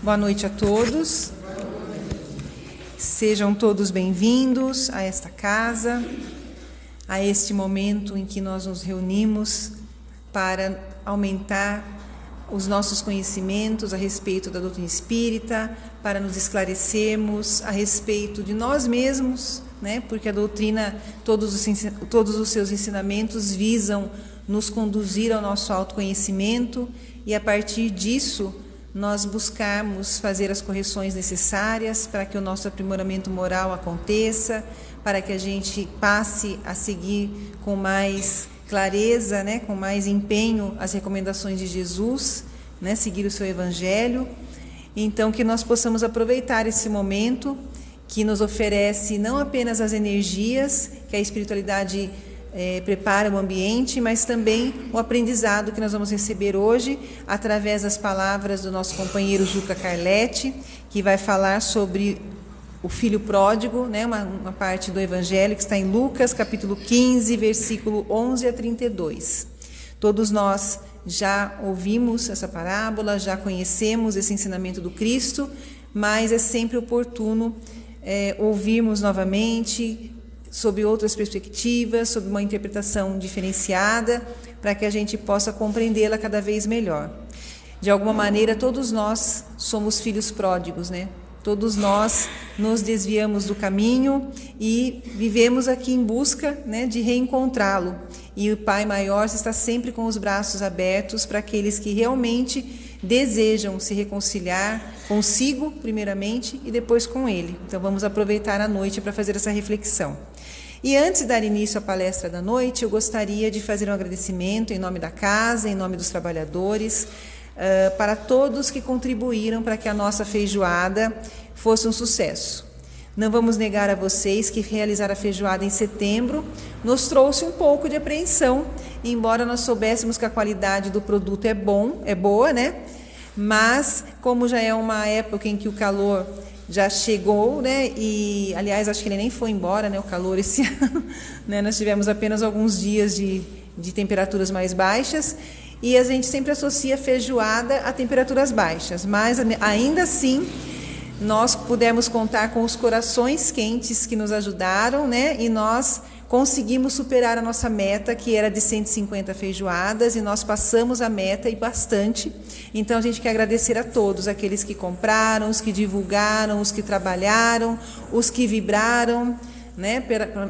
Boa noite a todos. Sejam todos bem-vindos a esta casa, a este momento em que nós nos reunimos para aumentar os nossos conhecimentos a respeito da doutrina espírita, para nos esclarecermos a respeito de nós mesmos, né? Porque a doutrina, todos os seus ensinamentos visam nos conduzir ao nosso autoconhecimento e, a partir disso, nós buscarmos fazer as correções necessárias para que o nosso aprimoramento moral aconteça, para que a gente passe a seguir com mais clareza, né, com mais empenho as recomendações de Jesus, né, seguir o seu evangelho. Então, que nós possamos aproveitar esse momento que nos oferece não apenas as energias que a espiritualidade prepara o ambiente, mas também o aprendizado que nós vamos receber hoje através das palavras do nosso companheiro Juca Carletti, que vai falar sobre o filho pródigo, né, uma parte do evangelho que está em Lucas, capítulo 15, versículo 11 a 32. Todos nós já ouvimos essa parábola, já conhecemos esse ensinamento do Cristo, mas é sempre oportuno ouvirmos novamente, sob outras perspectivas, sob uma interpretação diferenciada, para que a gente possa compreendê-la cada vez melhor. De alguma maneira, todos nós somos filhos pródigos, né? Todos nós nos desviamos do caminho e vivemos aqui em busca, né, de reencontrá-lo. E o Pai Maior está sempre com os braços abertos para aqueles que realmente desejam se reconciliar consigo, primeiramente, e depois com Ele. Então, vamos aproveitar a noite para fazer essa reflexão. E antes de dar início à palestra da noite, eu gostaria de fazer um agradecimento em nome da casa, em nome dos trabalhadores, para todos que contribuíram para que a nossa feijoada fosse um sucesso. Não vamos negar a vocês que realizar a feijoada em setembro nos trouxe um pouco de apreensão, embora nós soubéssemos que a qualidade do produto é boa, né? Mas, como já é uma época em que o calor já chegou, né? E, aliás, acho que ele nem foi embora, né? O calor esse ano, né? Nós tivemos apenas alguns dias de temperaturas mais baixas e a gente sempre associa feijoada a temperaturas baixas, mas ainda assim nós pudemos contar com os corações quentes que nos ajudaram, né? E nós conseguimos superar a nossa meta, que era de 150 feijoadas, e nós passamos a meta e bastante. Então, a gente quer agradecer a todos, aqueles que compraram, os que divulgaram, os que trabalharam, os que vibraram, né,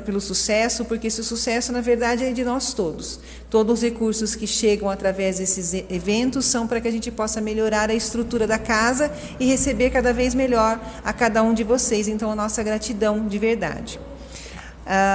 pelo sucesso, porque esse sucesso, na verdade, é de nós todos. Todos os recursos que chegam através desses eventos são para que a gente possa melhorar a estrutura da casa e receber cada vez melhor a cada um de vocês. Então, a nossa gratidão de verdade.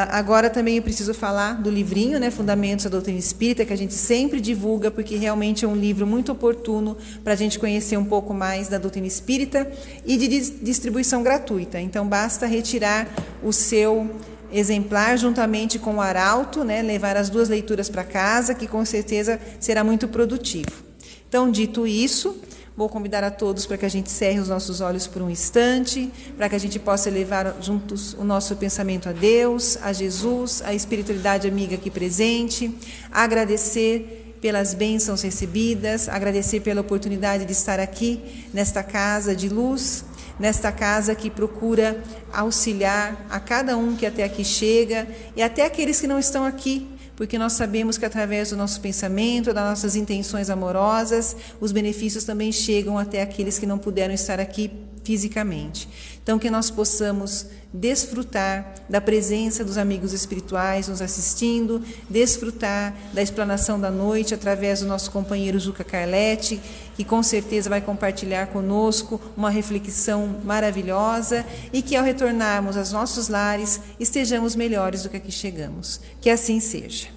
Agora também eu preciso falar do livrinho, né, Fundamentos da Doutrina Espírita, que a gente sempre divulga, porque realmente é um livro muito oportuno para a gente conhecer um pouco mais da doutrina espírita e de distribuição gratuita. Então, basta retirar o seu exemplar juntamente com o arauto, né, levar as 2 leituras para casa, que com certeza será muito produtivo. Então, dito isso, vou convidar a todos para que a gente cerre os nossos olhos por um instante, para que a gente possa elevar juntos o nosso pensamento a Deus, a Jesus, a espiritualidade amiga aqui presente, agradecer pelas bênçãos recebidas, agradecer pela oportunidade de estar aqui nesta casa de luz, nesta casa que procura auxiliar a cada um que até aqui chega e até aqueles que não estão aqui, porque nós sabemos que através do nosso pensamento, das nossas intenções amorosas, os benefícios também chegam até aqueles que não puderam estar aqui fisicamente. Então, que nós possamos desfrutar da presença dos amigos espirituais nos assistindo, desfrutar da explanação da noite através do nosso companheiro Juca Carletti, que com certeza vai compartilhar conosco uma reflexão maravilhosa e que ao retornarmos aos nossos lares estejamos melhores do que aqui chegamos. Que assim seja.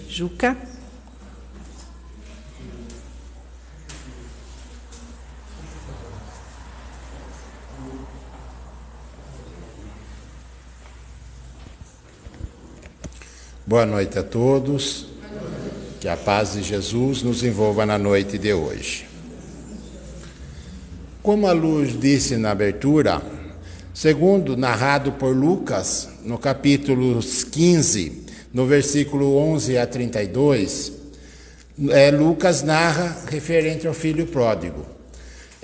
Juca. Boa noite a todos. Que a paz de Jesus nos envolva na noite de hoje. Como a Luz disse na abertura, segundo narrado por Lucas, no capítulo 15, no versículo 11 a 32, Lucas narra referente ao filho pródigo.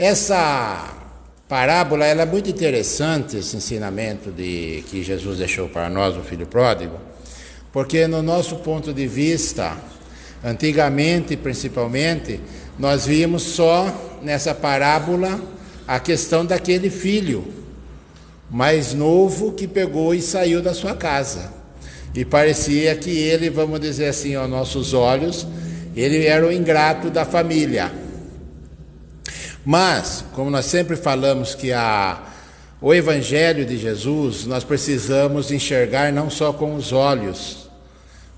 Essa parábola ela é muito interessante, esse ensinamento que Jesus deixou para nós, o filho pródigo, porque no nosso ponto de vista, antigamente principalmente, nós vimos só nessa parábola a questão daquele filho mais novo que pegou e saiu da sua casa. E parecia que ele, vamos dizer assim, aos nossos olhos, ele era o ingrato da família. Mas, como nós sempre falamos que o Evangelho de Jesus, nós precisamos enxergar não só com os olhos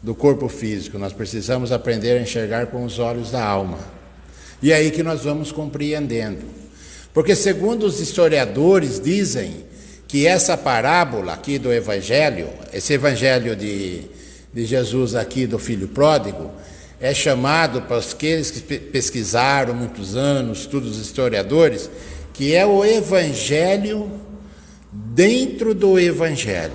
do corpo físico, nós precisamos aprender a enxergar com os olhos da alma. E é aí que nós vamos compreendendo. Porque segundo os historiadores dizem que essa parábola aqui do Evangelho, esse Evangelho de Jesus aqui do Filho Pródigo, é chamado para aqueles que pesquisaram muitos anos, todos os historiadores, que é o Evangelho dentro do Evangelho.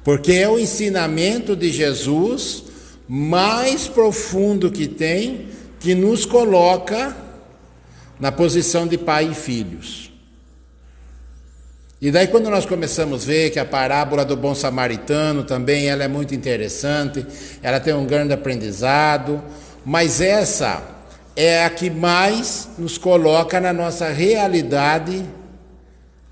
Porque é o ensinamento de Jesus mais profundo que tem, que nos coloca na posição de pai e filhos. E daí quando nós começamos a ver que a parábola do bom samaritano também ela é muito interessante, ela tem um grande aprendizado, mas essa é a que mais nos coloca na nossa realidade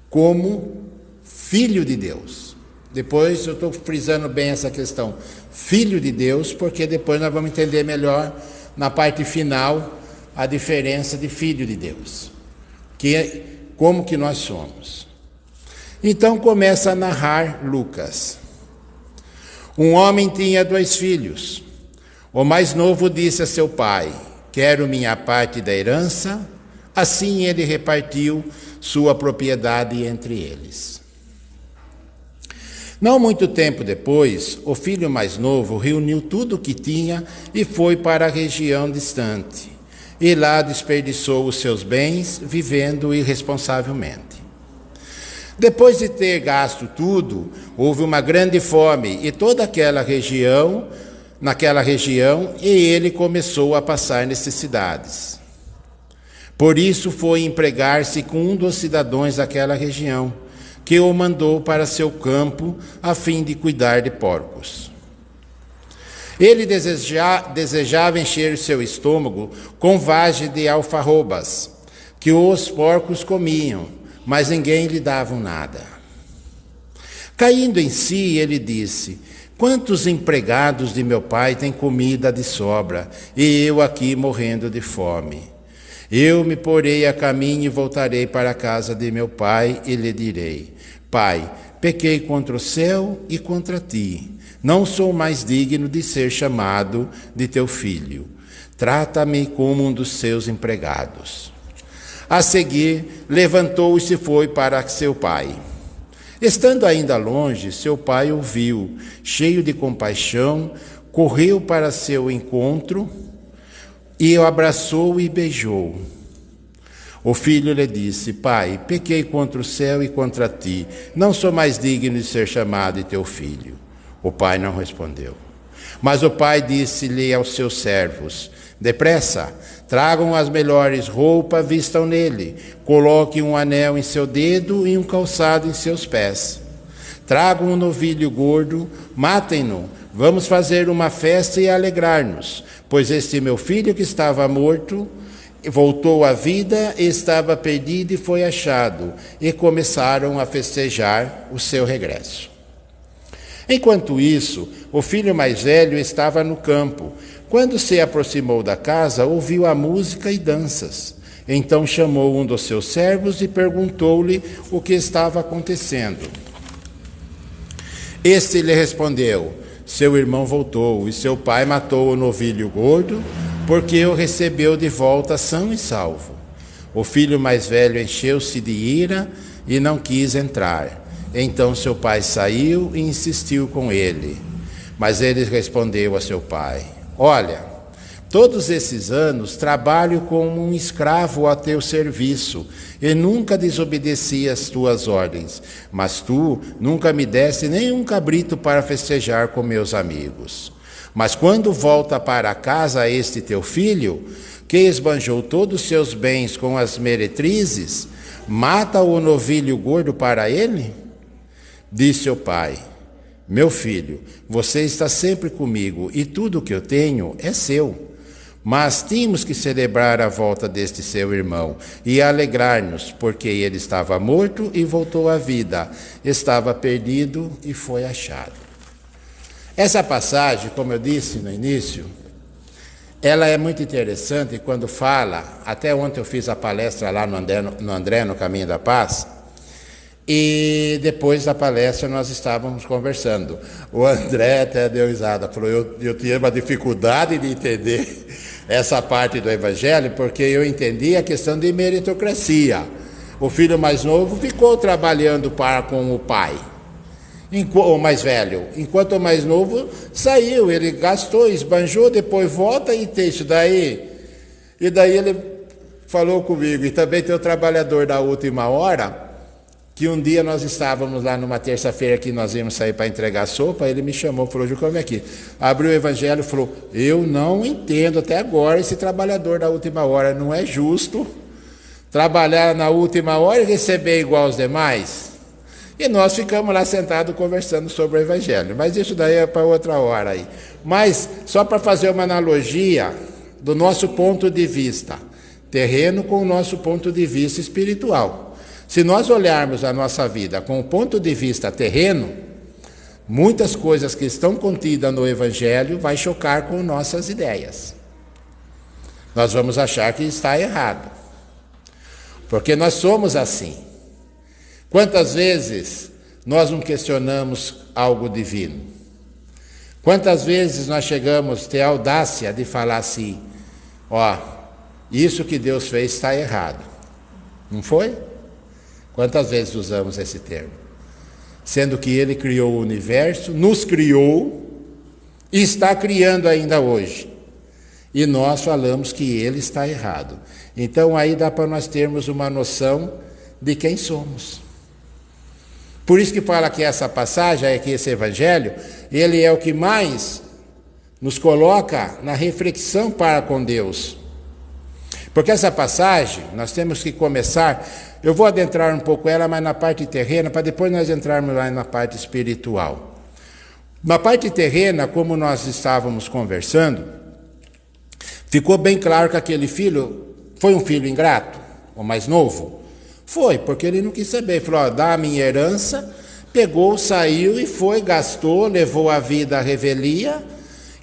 como filho de Deus. Depois eu estou frisando bem essa questão, filho de Deus, porque depois nós vamos entender melhor na parte final a diferença de filho de Deus, que é como que nós somos. Então começa a narrar Lucas. Um homem tinha 2 filhos. O mais novo disse a seu pai: quero minha parte da herança. Assim ele repartiu sua propriedade entre eles. Não muito tempo depois, o filho mais novo reuniu tudo o que tinha e foi para a região distante. E lá desperdiçou os seus bens, vivendo irresponsavelmente. Depois de ter gasto tudo, houve uma grande fome e naquela região, e ele começou a passar necessidades. Por isso foi empregar-se com um dos cidadãos daquela região, que o mandou para seu campo a fim de cuidar de porcos. Ele desejava encher seu estômago com vagem de alfarrobas, que os porcos comiam, mas ninguém lhe dava nada. Caindo em si, ele disse: quantos empregados de meu pai têm comida de sobra, e eu aqui morrendo de fome? Eu me porei a caminho e voltarei para a casa de meu pai, e lhe direi: Pai, pequei contra o céu e contra ti. Não sou mais digno de ser chamado de teu filho. Trata-me como um dos seus empregados. A seguir, levantou-se e foi para seu pai. Estando ainda longe, seu pai o viu, cheio de compaixão, correu para seu encontro e o abraçou e beijou. O filho lhe disse: Pai, pequei contra o céu e contra ti, não sou mais digno de ser chamado de teu filho. O pai não respondeu. Mas o pai disse-lhe aos seus servos: Depressa, tragam as melhores roupas, vistam nele, coloquem um anel em seu dedo e um calçado em seus pés. Tragam um novilho gordo, matem-no, vamos fazer uma festa e alegrar-nos, pois este meu filho que estava morto voltou à vida, estava perdido e foi achado, e começaram a festejar o seu regresso. Enquanto isso, o filho mais velho estava no campo. Quando se aproximou da casa, ouviu a música e danças. Então chamou um dos seus servos e perguntou-lhe o que estava acontecendo. Este lhe respondeu: seu irmão voltou e seu pai matou o novilho gordo, porque o recebeu de volta são e salvo. O filho mais velho encheu-se de ira e não quis entrar. Então seu pai saiu e insistiu com ele. Mas ele respondeu a seu pai: olha, todos esses anos trabalho como um escravo a teu serviço e nunca desobedeci às tuas ordens, mas tu nunca me deste nenhum cabrito para festejar com meus amigos. Mas quando volta para casa este teu filho, que esbanjou todos os seus bens com as meretrizes, mata o novilho gordo para ele? Disse o pai: meu filho, você está sempre comigo e tudo o que eu tenho é seu. Mas tínhamos que celebrar a volta deste seu irmão e alegrar-nos, porque ele estava morto e voltou à vida, estava perdido e foi achado. Essa passagem, como eu disse no início, ela é muito interessante quando fala. Até ontem eu fiz a palestra lá no André, no Caminho da Paz, e depois da palestra nós estávamos conversando. O André até deu risada, falou: eu tinha uma dificuldade de entender essa parte do Evangelho, porque eu entendi a questão de meritocracia. O filho mais novo ficou trabalhando com o pai, o mais velho, enquanto o mais novo saiu, ele gastou, esbanjou, depois volta e tem isso daí. E daí ele falou comigo. E também tem o trabalhador da última hora, que um dia nós estávamos lá numa terça-feira que nós íamos sair para entregar sopa, ele me chamou, falou: Ju, come aqui. Abriu o Evangelho e falou: eu não entendo até agora esse trabalhador da última hora, não é justo trabalhar na última hora e receber igual aos demais. E nós ficamos lá sentados conversando sobre o Evangelho, mas isso daí é para outra hora aí. Mas só para fazer uma analogia do nosso ponto de vista terreno com o nosso ponto de vista espiritual. Se nós olharmos a nossa vida com o ponto de vista terreno, muitas coisas que estão contidas no Evangelho vai chocar com nossas ideias. Nós vamos achar que está errado, porque nós somos assim. Quantas vezes nós não questionamos algo divino? Quantas vezes nós chegamos a ter a audácia de falar assim: isso que Deus fez está errado. Não foi? Quantas vezes usamos esse termo? Sendo que Ele criou o universo, nos criou e está criando ainda hoje. E nós falamos que Ele está errado. Então aí dá para nós termos uma noção de quem somos. Por isso que fala que essa passagem, que esse Evangelho, ele é o que mais nos coloca na reflexão para com Deus. Porque essa passagem, nós temos que começar, eu vou adentrar um pouco ela, mas na parte terrena, para depois nós entrarmos lá na parte espiritual. Na parte terrena, como nós estávamos conversando, ficou bem claro que aquele filho foi um filho ingrato, o mais novo. Foi, porque ele não quis saber. Ele falou: dá a minha herança, pegou, saiu e foi, gastou, levou a vida à revelia,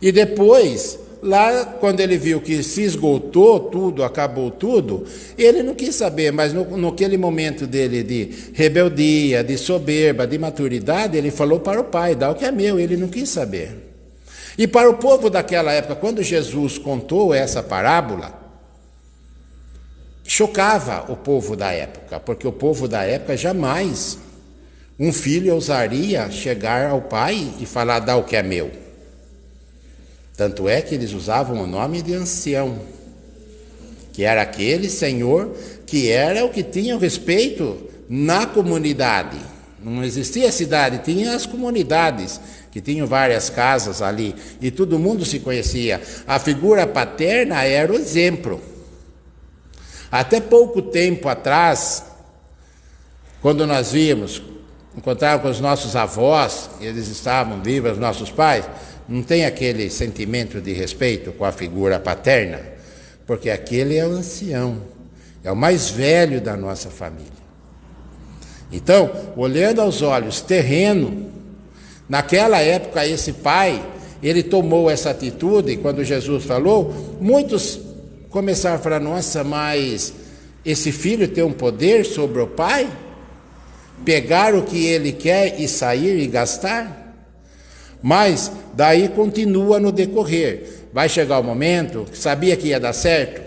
e depois, lá, quando ele viu que se esgotou tudo, acabou tudo, ele não quis saber, mas naquele momento dele de rebeldia, de soberba, de maturidade, ele falou para o pai: dá o que é meu. Ele não quis saber. E para o povo daquela época, quando Jesus contou essa parábola, chocava o povo da época, porque o povo da época jamais um filho ousaria chegar ao pai e falar: dá o que é meu. Tanto é que eles usavam o nome de ancião, que era aquele senhor que era o que tinha o respeito na comunidade. Não existia cidade, tinha as comunidades, que tinham várias casas ali, e todo mundo se conhecia. A figura paterna era o exemplo. Até pouco tempo atrás, quando nós encontrávamos com os nossos avós, eles estavam vivos, os nossos pais, não tem aquele sentimento de respeito com a figura paterna, porque aquele é o ancião, é o mais velho da nossa família. Então, olhando aos olhos terreno, naquela época esse pai, ele tomou essa atitude, e quando Jesus falou, muitos começaram a falar: nossa, mas esse filho tem um poder sobre o pai? Pegar o que ele quer e sair e gastar? Mas daí continua no decorrer. Vai chegar o momento que sabia que ia dar certo.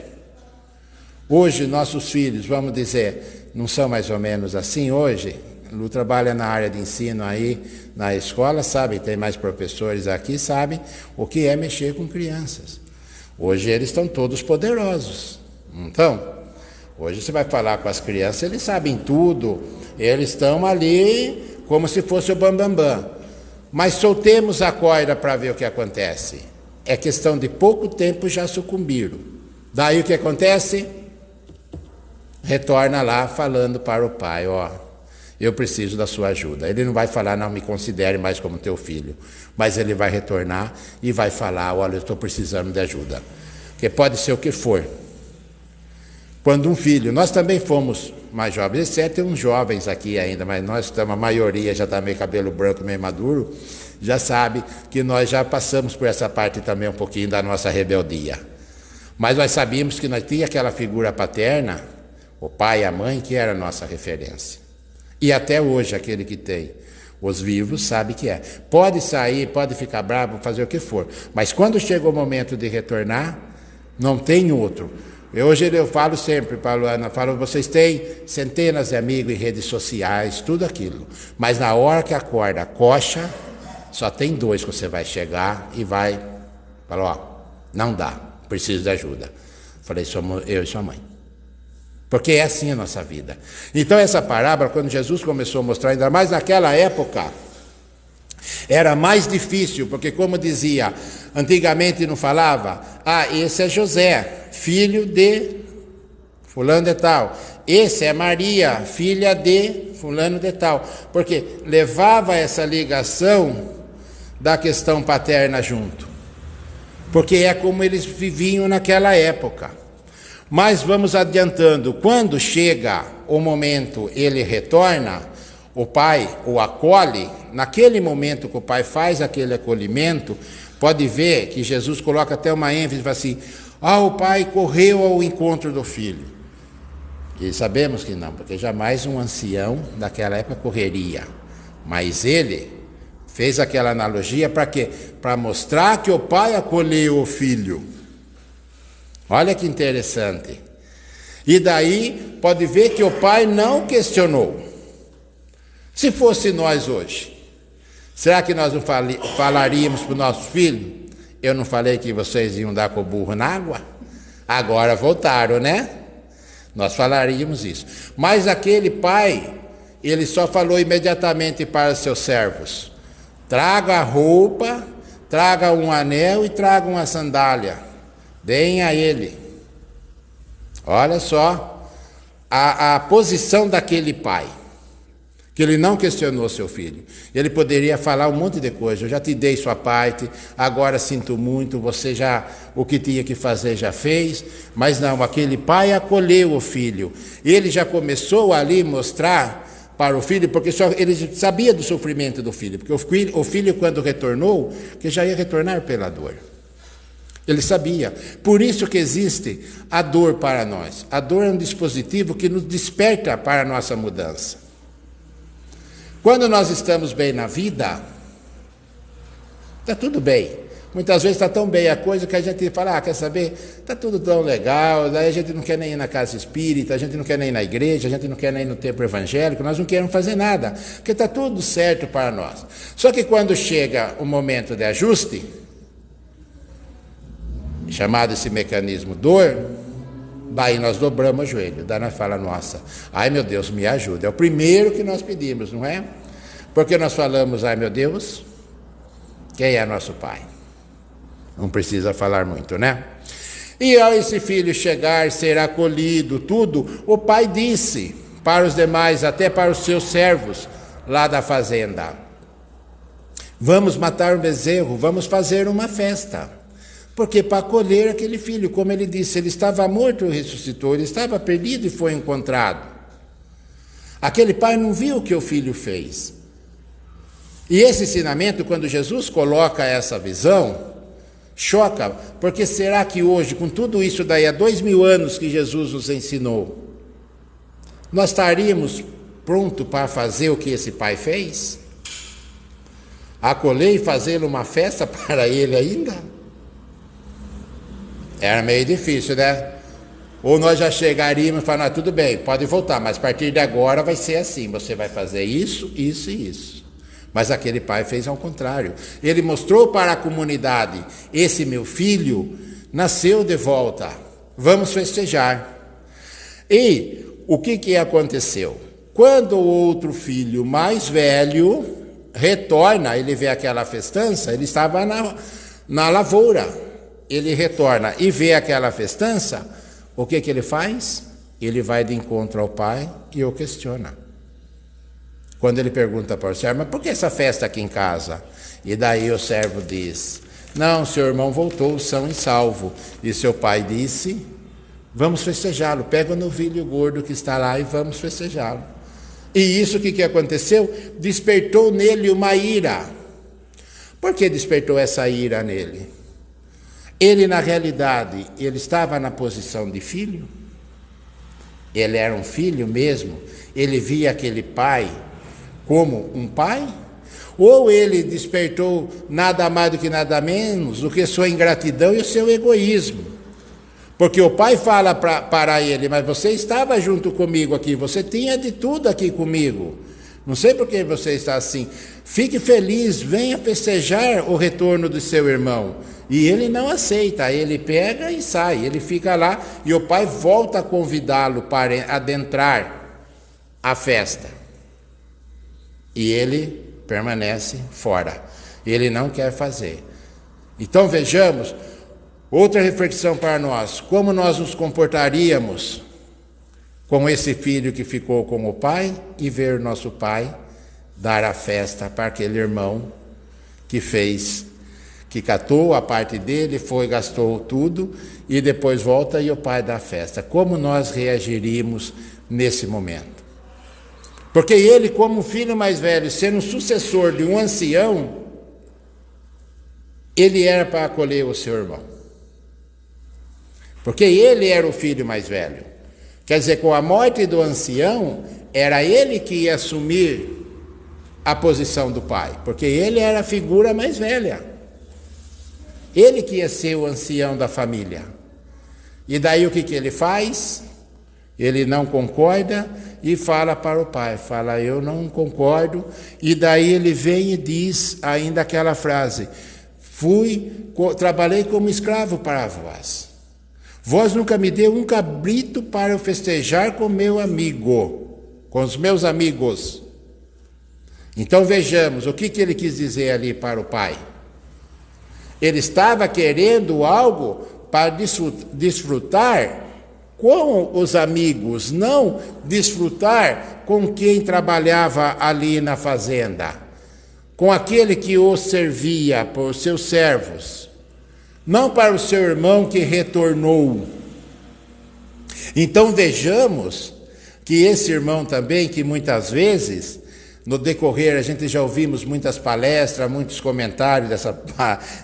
Hoje nossos filhos, vamos dizer, não são mais ou menos assim hoje. Lu trabalha na área de ensino aí, na escola, sabe, tem mais professores aqui, sabem o que é mexer com crianças. Hoje eles estão todos poderosos. Então, hoje você vai falar com as crianças, eles sabem tudo, eles estão ali como se fosse o bambambam. Mas soltemos a corda para ver o que acontece. É questão de pouco tempo já sucumbiram. Daí o que acontece? Retorna lá falando para o pai, ó, eu preciso da sua ajuda. Ele não vai falar, não me considere mais como teu filho, mas ele vai retornar e vai falar, olha, eu estou precisando de ajuda. Porque pode ser o que for. Quando um filho, nós também fomos mais jovens, exceto uns jovens aqui ainda, mas nós estamos, a maioria já está meio cabelo branco, meio maduro, já sabe que nós já passamos por essa parte também um pouquinho da nossa rebeldia. Mas nós sabíamos que nós tínhamos aquela figura paterna, o pai e a mãe, que era a nossa referência. E até hoje, aquele que tem os vivos sabe que é. Pode sair, pode ficar bravo, fazer o que for. Mas quando chega o momento de retornar, não tem outro. Hoje eu falo sempre para a Luana, vocês têm centenas de amigos em redes sociais, tudo aquilo. Mas na hora que acorda, coxa, só tem 2 que você vai chegar e vai falar, ó, não dá, preciso de ajuda. Falei, somos eu e sua mãe. Porque é assim a nossa vida. Então essa parábola, quando Jesus começou a mostrar, ainda mais naquela época, era mais difícil, porque como dizia, antigamente não falava, esse é José, filho de fulano de tal. Esse é Maria, filha de fulano de tal. Porque levava essa ligação da questão paterna junto. Porque é como eles viviam naquela época. Mas vamos adiantando, quando chega o momento, ele retorna, o pai o acolhe, naquele momento que o pai faz aquele acolhimento, pode ver que Jesus coloca até uma ênfase assim, o pai correu ao encontro do filho. E sabemos que não, porque jamais um ancião daquela época correria. Mas ele fez aquela analogia para quê? Para mostrar que o pai acolheu o filho. Olha que interessante. E daí pode ver que o pai não questionou. Se fosse nós hoje, será que nós não falaríamos para o nosso filho? Eu não falei que vocês iam dar com o burro na água? Agora voltaram, né? Nós falaríamos isso. Mas aquele pai, ele só falou imediatamente para seus servos, traga a roupa, traga um anel e traga uma sandália. Deem a ele. Olha só a posição daquele pai, que ele não questionou seu filho. Ele poderia falar um monte de coisa, eu já te dei sua parte, agora sinto muito, você já, o que tinha que fazer já fez, mas não, aquele pai acolheu o filho. Ele já começou ali mostrar para o filho, porque ele sabia do sofrimento do filho, porque o filho quando retornou, que já ia retornar pela dor. Ele sabia. Por isso que existe a dor para nós. A dor é um dispositivo que nos desperta para a nossa mudança. Quando nós estamos bem na vida, está tudo bem. Muitas vezes está tão bem a coisa que a gente fala, quer saber? Está tudo tão legal, daí a gente não quer nem ir na casa espírita, a gente não quer nem ir na igreja, a gente não quer nem ir no templo evangélico, nós não queremos fazer nada, porque está tudo certo para nós. Só que quando chega o momento de ajuste, chamado esse mecanismo dor, daí nós dobramos o joelho, daí nós falamos, nossa, ai meu Deus, me ajuda. É o primeiro que nós pedimos, não é? Porque nós falamos, ai meu Deus, quem é nosso pai? Não precisa falar muito, né? E ao esse filho chegar, ser acolhido, tudo, o pai disse para os demais, até para os seus servos lá da fazenda, vamos matar um bezerro, vamos fazer uma festa. Porque para acolher aquele filho, como ele disse, ele estava morto e ressuscitou, ele estava perdido e foi encontrado. Aquele pai não viu o que o filho fez. E esse ensinamento, quando Jesus coloca essa visão, choca, porque será que hoje, com tudo isso daí, há 2000 anos que Jesus nos ensinou, nós estaríamos prontos para fazer o que esse pai fez? Acolher e fazer uma festa para ele ainda? Era meio difícil, né? Ou nós já chegaríamos e falaríamos, tudo bem, pode voltar, mas a partir de agora vai ser assim, você vai fazer isso, isso e isso. Mas aquele pai fez ao contrário. Ele mostrou para a comunidade, esse meu filho nasceu de volta, vamos festejar. E o que aconteceu? Quando o outro filho mais velho retorna, ele vê aquela festança, ele estava na lavoura. ele retorna e vê aquela festança, o que ele faz? Ele vai de encontro ao pai e o questiona. Quando ele pergunta para o servo, mas por que essa festa aqui em casa? E daí o servo diz, não, seu irmão voltou são e salvo. E seu pai disse, vamos festejá-lo, pega o novilho gordo que está lá e vamos festejá-lo. E isso o que aconteceu? Despertou nele uma ira. Por que despertou essa ira nele? Ele, na realidade, ele estava na posição de filho. Ele era um filho mesmo. Ele via aquele pai como um pai. Ou ele despertou nada mais do que nada menos do que sua ingratidão e o seu egoísmo. Porque o pai fala para ele, mas você estava junto comigo aqui, você tinha de tudo aqui comigo. Não sei por que você está assim. Fique feliz, venha festejar o retorno do seu irmão. E ele não aceita, ele pega e sai, ele fica lá e o pai volta a convidá-lo para adentrar a festa. E ele permanece fora, ele não quer fazer. Então vejamos, outra reflexão para nós, como nós nos comportaríamos com esse filho que ficou com o pai e ver nosso pai dar a festa para aquele irmão que catou a parte dele, gastou tudo e depois volta e o pai dá a festa. Como nós reagiríamos nesse momento? Porque ele, como filho mais velho, sendo sucessor de um ancião, ele era para acolher o seu irmão. Porque ele era o filho mais velho. Quer dizer, com a morte do ancião, era ele que ia assumir a posição do pai, porque ele era a figura mais velha. Ele que ia ser o ancião da família. E daí o que ele faz? Ele não concorda e fala para o pai, fala, eu não concordo. E daí ele vem e diz ainda aquela frase, trabalhei como escravo para vós. Vós nunca me deu um cabrito para eu festejar com meu amigo, com os meus amigos. Então vejamos, o que ele quis dizer ali para o pai? Ele estava querendo algo para desfrutar com os amigos, não desfrutar com quem trabalhava ali na fazenda, com aquele que o servia por seus servos. Não para o seu irmão que retornou. Então vejamos que esse irmão também, que muitas vezes, no decorrer, a gente já ouvimos muitas palestras, muitos comentários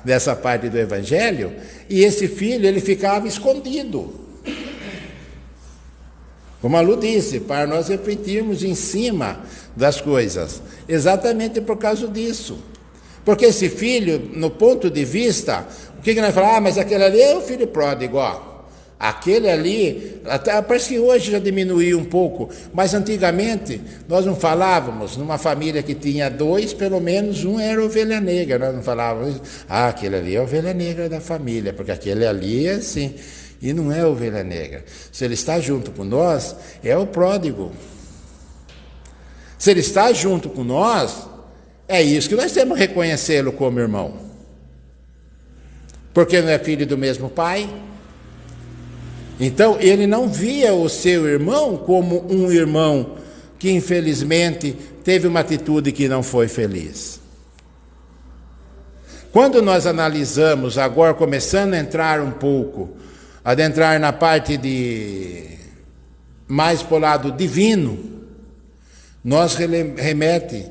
dessa parte do Evangelho, e esse filho, ele ficava escondido. Como a Lu disse, para nós refletirmos em cima das coisas, exatamente por causa disso. Porque esse filho, no ponto de vista, o que nós falamos? Mas aquele ali é o filho pródigo, ó. Aquele ali, até, parece que hoje já diminuiu um pouco, mas antigamente nós não falávamos, numa família que tinha dois, pelo menos um era ovelha negra, nós não falávamos, aquele ali é a ovelha negra da família, porque aquele ali é assim, e não é ovelha negra. Se ele está junto com nós, é o pródigo. Se ele está junto com nós, é isso que nós temos que reconhecê-lo como irmão. Porque não é filho do mesmo pai. Então, ele não via o seu irmão como um irmão que, infelizmente, teve uma atitude que não foi feliz. Quando nós analisamos, agora começando a entrar um pouco, adentrar na parte mais para o lado divino, nós remete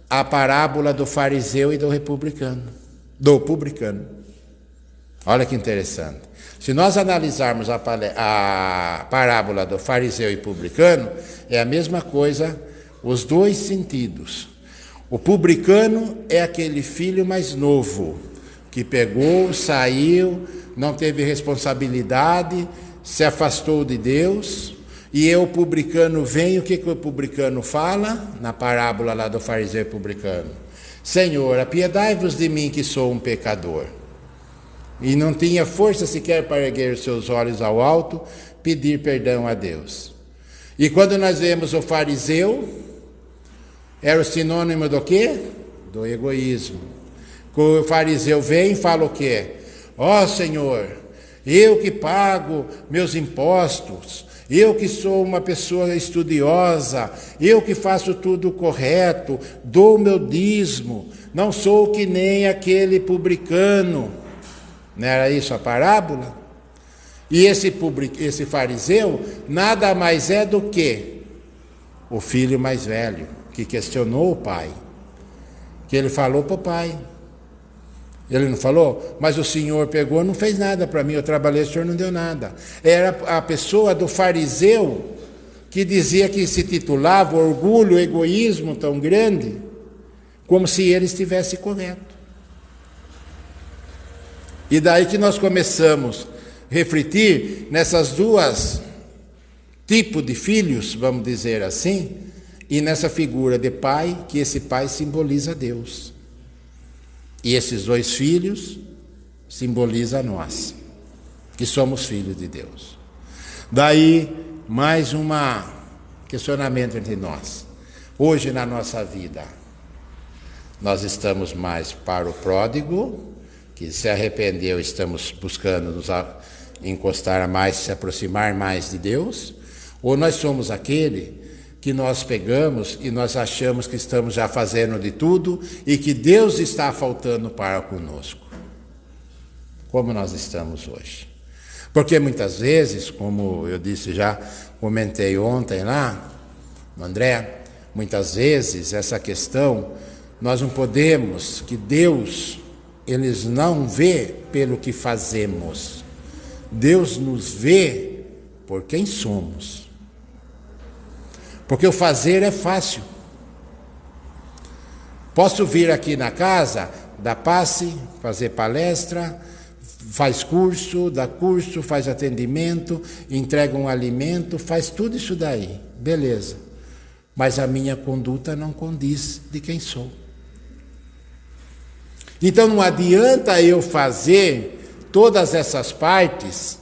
à parábola do fariseu e do publicano. Olha que interessante. Se nós analisarmos a parábola do fariseu e publicano, é a mesma coisa, os dois sentidos. O publicano é aquele filho mais novo, que pegou, saiu, não teve responsabilidade, se afastou de Deus, e o publicano vem, o que o publicano fala? Na parábola lá do fariseu e publicano. Senhor, apiedai-vos de mim que sou um pecador. E não tinha força sequer para erguer os seus olhos ao alto, pedir perdão a Deus. E quando nós vemos o fariseu, era o sinônimo do quê? Do egoísmo. O fariseu vem e fala o quê? Ó Senhor, eu que pago meus impostos, eu que sou uma pessoa estudiosa, eu que faço tudo correto, dou meu dízimo, não sou que nem aquele publicano. Não era isso a parábola? E esse fariseu nada mais é do que o filho mais velho, que questionou o pai. Que ele falou para o pai. Ele não falou? Mas o senhor pegou, não fez nada para mim, eu trabalhei, o senhor não deu nada. Era a pessoa do fariseu que dizia que se titulava orgulho, egoísmo tão grande, como se ele estivesse correto. E daí que nós começamos a refletir nessas duas tipos de filhos, vamos dizer assim, e nessa figura de pai, que esse pai simboliza Deus. E esses dois filhos simbolizam nós, que somos filhos de Deus. Daí, mais um questionamento entre nós. Hoje, na nossa vida, nós estamos mais para o pródigo, que se arrependeu, estamos buscando nos encostar mais, se aproximar mais de Deus, ou nós somos aquele que nós pegamos e nós achamos que estamos já fazendo de tudo e que Deus está faltando para conosco. Como nós estamos hoje. Porque muitas vezes, como eu disse já, comentei ontem lá, André, muitas vezes essa questão, nós não podemos, que Deus, Ele não vê pelo que fazemos. Deus nos vê por quem somos. Porque o fazer é fácil. Posso vir aqui na casa, dar passe, fazer palestra, faz curso, dá curso, faz atendimento, entrega um alimento, faz tudo isso daí. Beleza. Mas a minha conduta não condiz de quem sou. Então não adianta eu fazer todas essas partes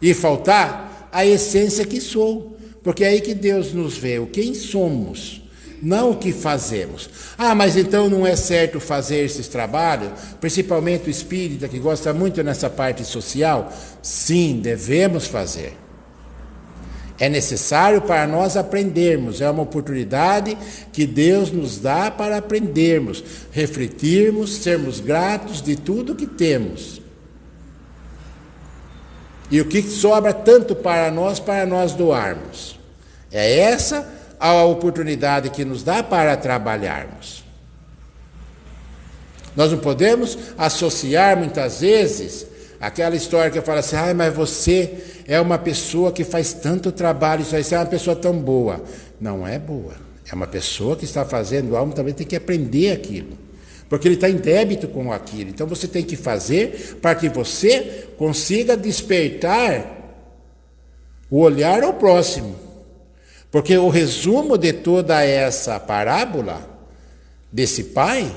e faltar a essência que sou. Porque é aí que Deus nos vê, o quem somos, não o que fazemos. Ah, mas então não é certo fazer esses trabalhos, principalmente o espírita que gosta muito nessa parte social? Sim, devemos fazer. É necessário para nós aprendermos, é uma oportunidade que Deus nos dá para aprendermos, refletirmos, sermos gratos de tudo que temos. E o que sobra tanto para nós doarmos. É essa a oportunidade que nos dá para trabalharmos. Nós não podemos associar muitas vezes aquela história que fala assim, mas você é uma pessoa que faz tanto trabalho, você é uma pessoa tão boa. Não é boa. É uma pessoa que está fazendo algo, também tem que aprender aquilo. Porque ele está em débito com aquilo. Então você tem que fazer para que você consiga despertar o olhar ao próximo. Porque o resumo de toda essa parábola desse pai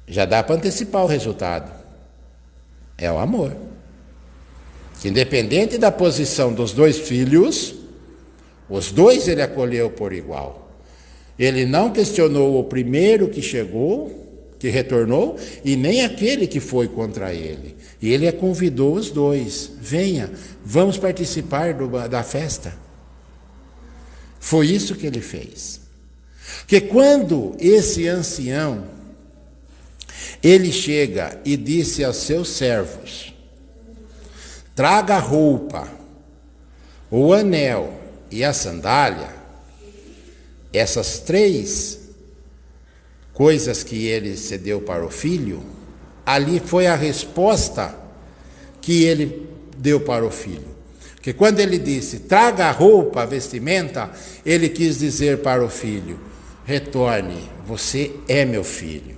já dá para antecipar o resultado. É o amor. Independente da posição dos dois filhos, os dois ele acolheu por igual. Ele não questionou o primeiro que chegou, que retornou, e nem aquele que foi contra ele. E ele convidou os dois. Venha, vamos participar da festa. Foi isso que ele fez. Que quando esse ancião, ele chega e disse aos seus servos, traga a roupa, o anel e a sandália, essas três coisas que ele cedeu para o filho, ali foi a resposta que ele deu para o filho. Porque quando ele disse, traga a roupa, a vestimenta, ele quis dizer para o filho, retorne, você é meu filho,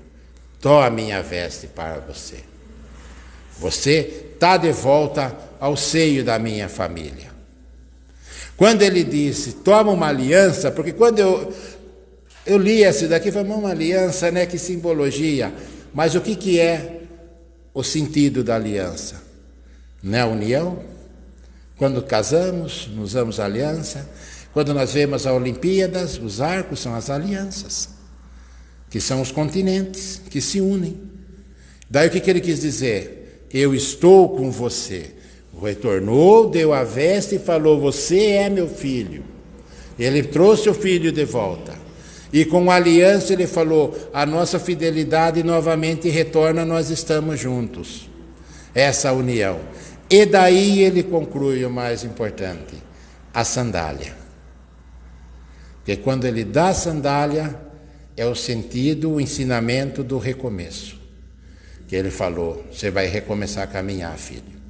toma a minha veste para você. Você está de volta ao seio da minha família. Quando ele disse, toma uma aliança, porque quando eu li esse daqui, falei, uma aliança, né, que simbologia. Mas o que é o sentido da aliança? Não é a união? Quando casamos, nos damos aliança. Quando nós vemos as Olimpíadas, os arcos são as alianças, que são os continentes que se unem. Daí o que ele quis dizer? eu estou com você. Retornou, deu a veste e falou, você é meu filho. Ele trouxe o filho de volta. E com a aliança ele falou, a nossa fidelidade novamente retorna, nós estamos juntos. Essa união. E daí ele conclui o mais importante, a sandália. Porque quando ele dá a sandália, é o sentido, o ensinamento do recomeço. Que ele falou, você vai recomeçar a caminhar, filho.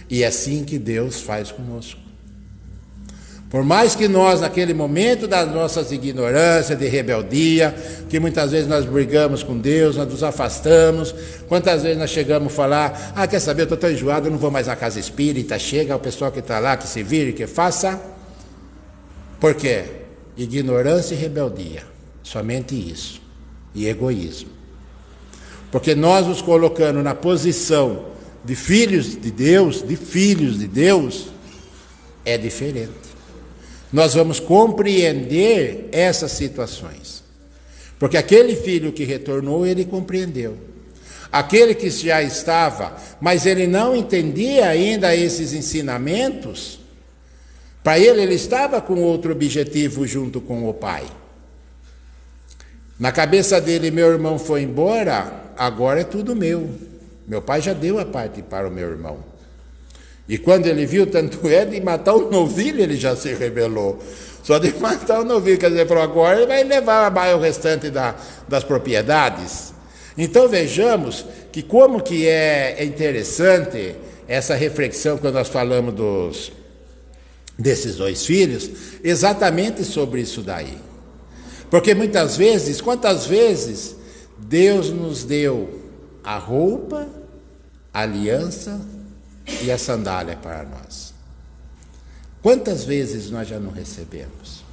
E é assim que Deus faz conosco. Por mais que nós, naquele momento das nossas ignorâncias, de rebeldia, que muitas vezes nós brigamos com Deus, nós nos afastamos, quantas vezes nós chegamos a falar, quer saber, eu estou tão enjoado, eu não vou mais na casa espírita, chega o pessoal que está lá, que se vire, que faça. Por quê? Ignorância e rebeldia, somente isso, e egoísmo. Porque nós nos colocando na posição de filhos de Deus, é diferente. Nós vamos compreender essas situações. Porque aquele filho que retornou, ele compreendeu. Aquele que já estava, mas ele não entendia ainda esses ensinamentos, para ele estava com outro objetivo junto com o pai. Na cabeça dele, meu irmão foi embora, agora é tudo meu. Meu pai já deu a parte para o meu irmão. E quando ele viu, tanto é de matar o novilho, ele já se rebelou. Só de matar o novilho, quer dizer, falou, agora ele vai levar o restante das propriedades. Então vejamos que como que é interessante essa reflexão quando nós falamos desses dois filhos, exatamente sobre isso daí. Porque muitas vezes, quantas vezes Deus nos deu a roupa, a aliança e a sandália para nós? Quantas vezes nós já não recebemos?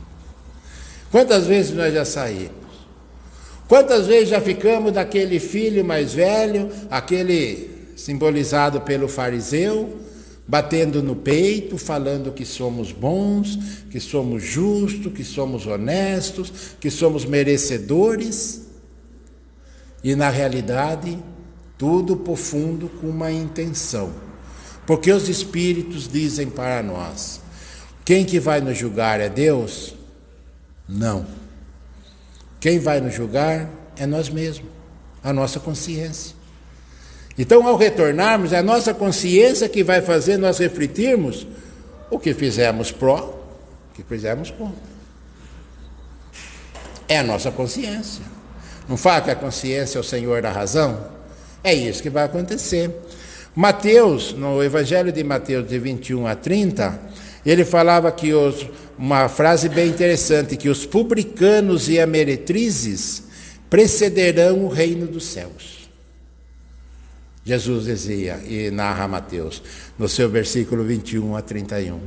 Quantas vezes nós já saímos? Quantas vezes já ficamos daquele filho mais velho, aquele simbolizado pelo fariseu, batendo no peito, falando que somos bons, que somos justos, que somos honestos, que somos merecedores, e na realidade, tudo por fundo com uma intenção. Porque os Espíritos dizem para nós, quem que vai nos julgar é Deus? Não. Quem vai nos julgar é nós mesmos, a nossa consciência. Então, ao retornarmos, é a nossa consciência que vai fazer nós refletirmos o que fizemos pró, o que fizemos contra. É a nossa consciência. Não fala que a consciência é o Senhor da razão? É isso que vai acontecer. Mateus, no Evangelho de Mateus, de 21 a 30, ele falava que uma frase bem interessante, que os publicanos e as meretrizes precederão o reino dos céus. Jesus dizia, e narra Mateus, no seu versículo 21 a 31,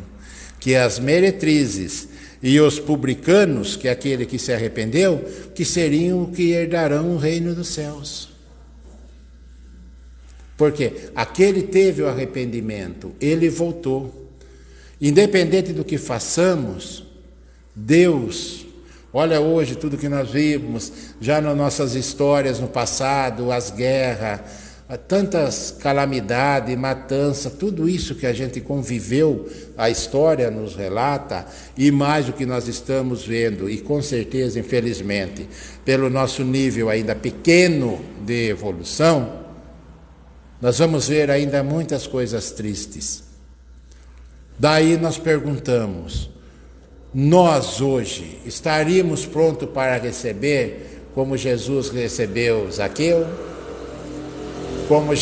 que as meretrizes e os publicanos, que é aquele que se arrependeu, que seriam o que herdarão o reino dos céus. Porque aquele teve o arrependimento, ele voltou. Independente do que façamos, Deus, olha hoje tudo que nós vimos, já nas nossas histórias no passado, as guerras, tantas calamidades, matança, tudo isso que a gente conviveu, a história nos relata, e mais o que nós estamos vendo, e com certeza, infelizmente, pelo nosso nível ainda pequeno de evolução, nós vamos ver ainda muitas coisas tristes. Daí nós perguntamos, nós hoje estaríamos prontos para receber como Jesus recebeu Zaqueu? Como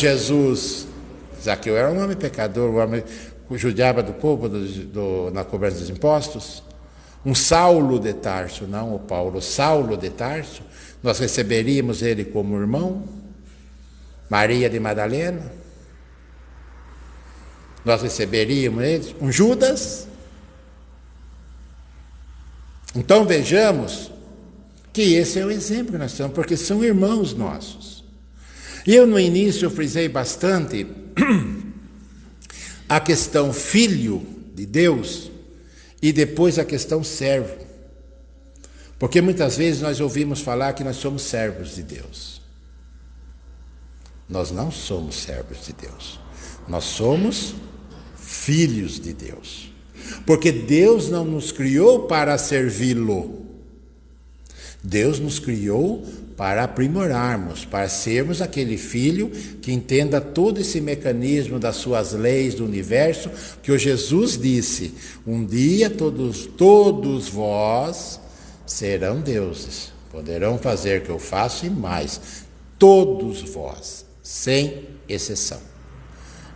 Zaqueu era um homem pecador, um homem que judiava do povo na cobrança dos impostos. Um Saulo de Tarso, não o Paulo, Saulo de Tarso, nós receberíamos ele como irmão? Maria de Madalena? Nós receberíamos ele? Um Judas? Então vejamos que esse é o exemplo que nós temos, porque são irmãos nossos. E eu no início eu frisei bastante a questão filho de Deus e depois a questão servo. Porque muitas vezes nós ouvimos falar que nós somos servos de Deus. Nós não somos servos de Deus. Nós somos filhos de Deus. Porque Deus não nos criou para servi-lo. Deus nos criou para aprimorarmos, para sermos aquele filho que entenda todo esse mecanismo das suas leis do universo, que o Jesus disse: um dia todos vós serão deuses, poderão fazer o que eu faço e mais, todos vós, sem exceção.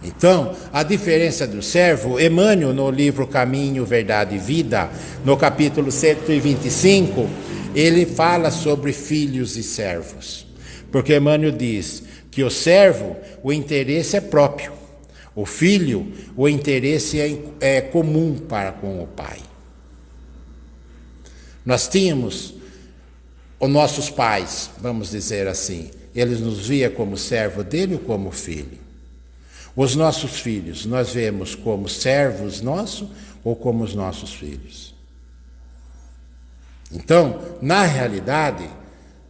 Então, a diferença do servo, Emmanuel, no livro Caminho, Verdade e Vida, no capítulo 125, ele fala sobre filhos e servos. Porque Emmanuel diz que o servo, o interesse é próprio. O filho, o interesse é comum para com o pai. Nós tínhamos os nossos pais, vamos dizer assim, eles nos via como servo dele ou como filho? Os nossos filhos, nós vemos como servos nossos ou como os nossos filhos? Então, na realidade,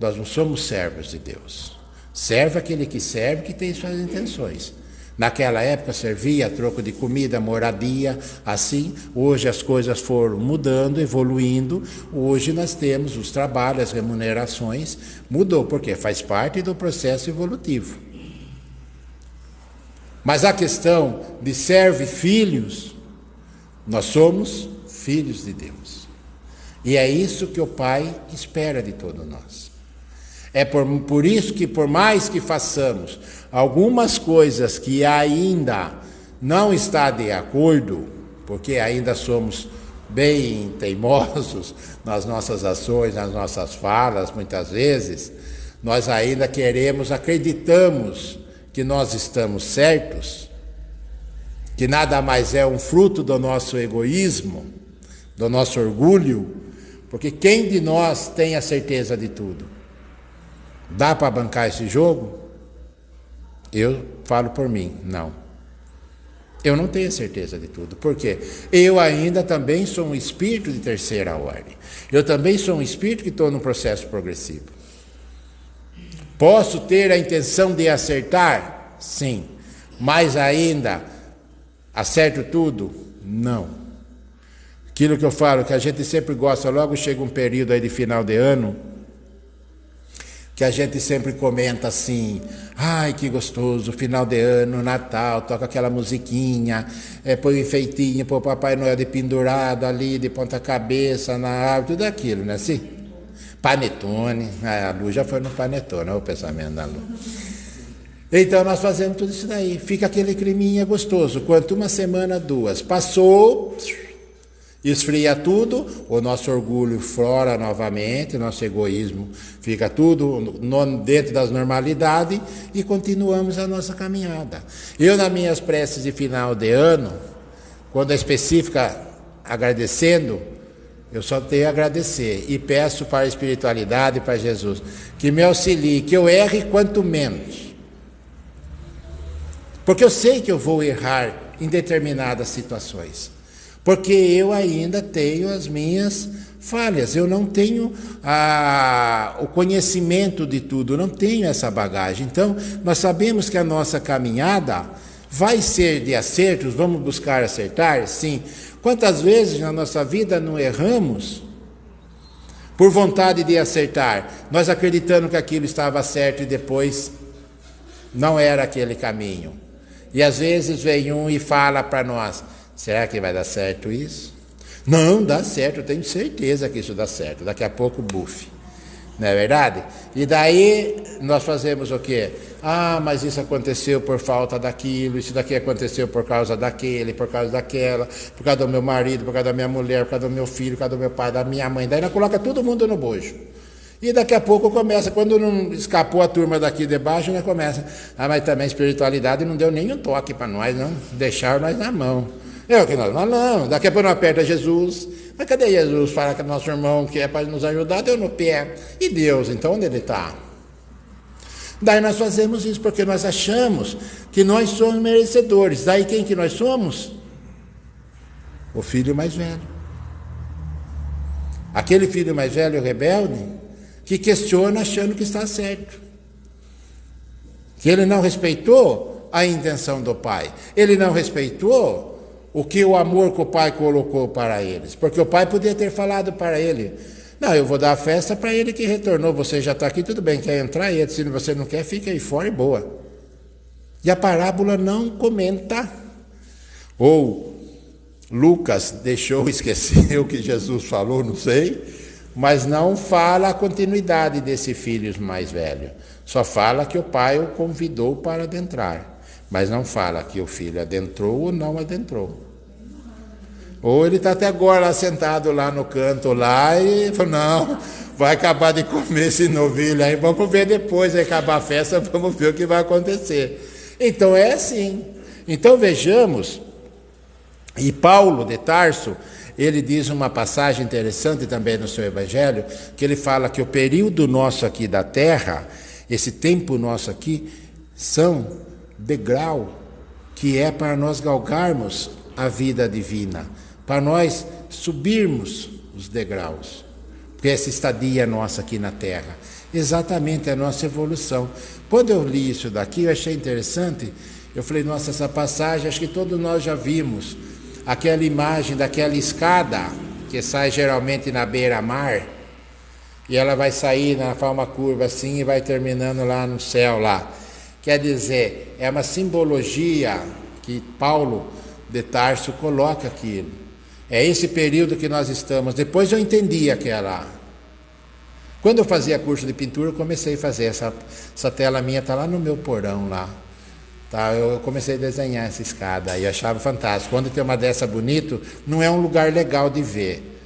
nós não somos servos de Deus. Servo é aquele que serve, que tem suas intenções. Naquela época servia a troco de comida, moradia, assim. Hoje as coisas foram mudando, evoluindo. Hoje nós temos os trabalhos, as remunerações. Mudou, porque faz parte do processo evolutivo. Mas a questão de servo e filhos, nós somos filhos de Deus. E é isso que o Pai espera de todos nós. É por isso que, por mais que façamos algumas coisas que ainda não está de acordo, porque ainda somos bem teimosos nas nossas ações, nas nossas falas, muitas vezes, nós ainda acreditamos que nós estamos certos, que nada mais é um fruto do nosso egoísmo, do nosso orgulho, porque quem de nós tem a certeza de tudo? Dá para bancar esse jogo? Eu falo por mim, não. Eu não tenho certeza de tudo. Por quê? Eu ainda também sou um espírito de terceira ordem. Eu também sou um espírito que estou num processo progressivo. Posso ter a intenção de acertar? Sim. Mas ainda acerto tudo? Não. Aquilo que eu falo, que a gente sempre gosta, logo chega um período aí de final de ano, que a gente sempre comenta assim: ai, que gostoso, final de ano, Natal, toca aquela musiquinha, põe o enfeitinho, põe o Papai Noel de pendurado ali, de ponta cabeça, na árvore, tudo aquilo, né? Assim, panetone, a Lu já foi no panetone, olha o pensamento da Lu. Então nós fazemos tudo isso daí, fica aquele climinha gostoso, quanto uma semana, duas, passou, esfria tudo, o nosso orgulho flora novamente, o nosso egoísmo fica tudo dentro das normalidades e continuamos a nossa caminhada. Eu, nas minhas preces de final de ano, quando é específica agradecendo, eu só tenho a agradecer e peço para a espiritualidade, para Jesus, que me auxilie, que eu erre quanto menos. Porque eu sei que eu vou errar em determinadas situações. Porque eu ainda tenho as minhas falhas, eu não tenho o conhecimento de tudo, não tenho essa bagagem. Então, nós sabemos que a nossa caminhada vai ser de acertos, vamos buscar acertar? Sim. Quantas vezes na nossa vida não erramos por vontade de acertar, nós acreditando que aquilo estava certo e depois não era aquele caminho. E às vezes vem um e fala para nós: será que vai dar certo isso? Não, dá certo, eu tenho certeza que isso dá certo. Daqui a pouco, bufe. Não é verdade? E daí nós fazemos o quê? Ah, mas isso aconteceu por falta daquilo, isso daqui aconteceu por causa daquele, por causa daquela, por causa do meu marido, por causa da minha mulher, por causa do meu filho, por causa do meu pai, da minha mãe. Daí nós coloca todo mundo no bojo. E daqui a pouco começa, quando não escapou a turma daqui de baixo, nós começa. Ah, mas também a espiritualidade não deu nenhum toque para nós, não. Deixaram nós na mão. É o que nós falamos. Daqui a pouco não aperta Jesus. Mas cadê Jesus? Fala que nosso irmão que é para nos ajudar, deu no pé. E Deus, então onde ele está? Daí nós fazemos isso porque nós achamos que nós somos merecedores. Daí quem que nós somos? O filho mais velho. Aquele filho mais velho rebelde que questiona achando que está certo. Que ele não respeitou, a intenção do pai. Ele não respeitou o amor que o pai colocou para eles. Porque o pai podia ter falado para ele: não, eu vou dar a festa para ele que retornou. Você já está aqui, tudo bem, quer entrar? E se você não quer, fica aí fora e boa. E a parábola não comenta. Ou Lucas deixou, esqueceu o que Jesus falou, não sei, mas não fala a continuidade desse filho mais velho. Só fala que o pai o convidou para adentrar, mas não fala que o filho adentrou ou não adentrou. Ou ele está até agora lá sentado lá no canto lá e falou: não, vai acabar de comer esse novilho aí, vamos ver depois, vai acabar a festa, vamos ver o que vai acontecer. Então é assim. Então vejamos, e Paulo de Tarso, ele diz uma passagem interessante também no seu evangelho, que ele fala que o período nosso aqui da terra, esse tempo nosso aqui, são degrau, que é para nós galgarmos a vida divina, para nós subirmos os degraus, porque essa estadia nossa aqui na terra, exatamente a nossa evolução. Quando eu li isso daqui, eu achei interessante, eu falei: nossa, essa passagem, acho que todos nós já vimos, aquela imagem daquela escada, que sai geralmente na beira-mar, e ela vai sair na forma curva assim, e vai terminando lá no céu lá. Quer dizer, é uma simbologia que Paulo de Tarso coloca aquilo. É esse período que nós estamos. Depois eu entendi aquela. Quando eu fazia curso de pintura, eu comecei a fazer essa tela minha, está lá no meu porão lá. Tá, eu comecei a desenhar essa escada e achava fantástico. Quando tem uma dessa bonito, não é um lugar legal de ver,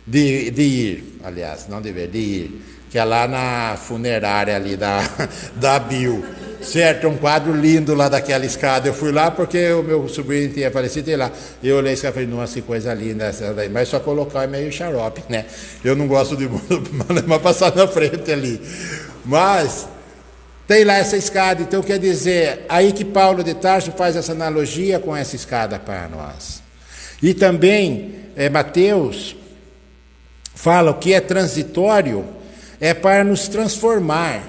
de ir, aliás, não de ver, de ir, que é lá na funerária ali da Bill. Certo, um quadro lindo lá daquela escada. Eu fui lá porque o meu sobrinho tinha falecido, e lá eu olhei esse cara e falei: nossa, que coisa linda essa daí. Mas só colocar é meio xarope, né? Eu não gosto de mas passar na frente ali. Mas tem lá essa escada. Então quer dizer, aí que Paulo de Tarso faz essa analogia com essa escada para nós. E também Mateus fala: o que é transitório é para nos transformar.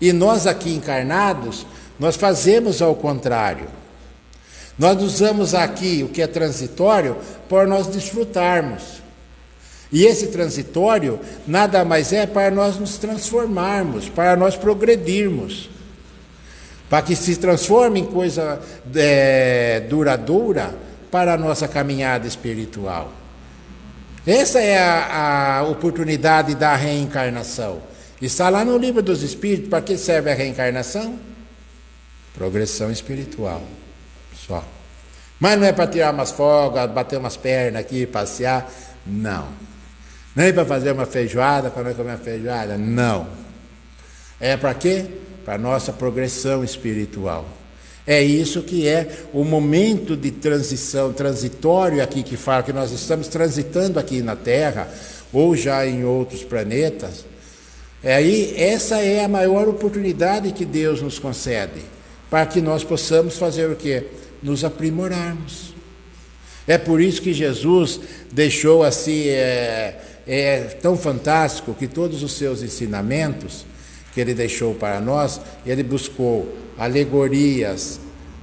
E nós aqui encarnados, nós fazemos ao contrário. Nós usamos aqui o que é transitório para nós desfrutarmos. E esse transitório nada mais é para nós nos transformarmos, para nós progredirmos. Para que se transforme em coisa duradoura para a nossa caminhada espiritual. Essa é a oportunidade da reencarnação. Está lá no livro dos Espíritos. Para que serve a reencarnação? Progressão espiritual. Só. Mas não é para tirar umas folgas, bater umas pernas aqui, passear. Não. Não é para fazer uma feijoada, para nós comer uma feijoada. Não. É para quê? Para a nossa progressão espiritual. É isso que é o momento de transição, transitório aqui que fala que nós estamos transitando aqui na Terra, ou já em outros planetas. Aí, essa é a maior oportunidade que Deus nos concede, para que nós possamos fazer o quê? Nos aprimorarmos. É por isso que Jesus deixou assim, tão fantástico que todos os seus ensinamentos que ele deixou para nós, ele buscou alegorias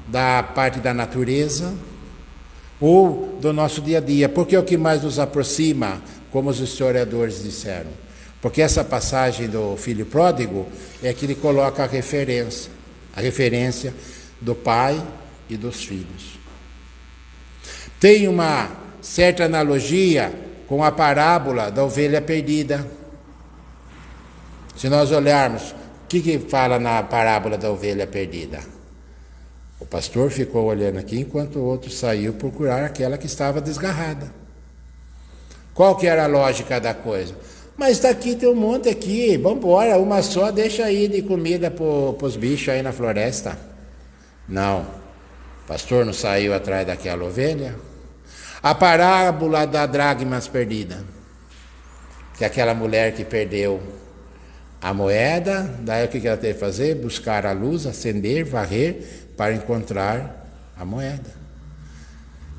da parte da natureza ou do nosso dia a dia, porque é o que mais nos aproxima, como os historiadores disseram. Porque essa passagem do filho pródigo é que ele coloca a referência do pai e dos filhos. Tem uma certa analogia com a parábola da ovelha perdida. Se nós olharmos, o que fala na parábola da ovelha perdida? O pastor ficou olhando aqui enquanto o outro saiu procurar aquela que estava desgarrada. Qual que era a lógica da coisa? Mas está aqui, tem um monte aqui, vamos embora, uma só, deixa aí de comida para os bichos aí na floresta. Não, o pastor não saiu atrás daquela ovelha. A parábola da dracmas perdida, que é aquela mulher que perdeu a moeda, daí o que ela teve que fazer? Buscar a luz, acender, varrer, para encontrar a moeda.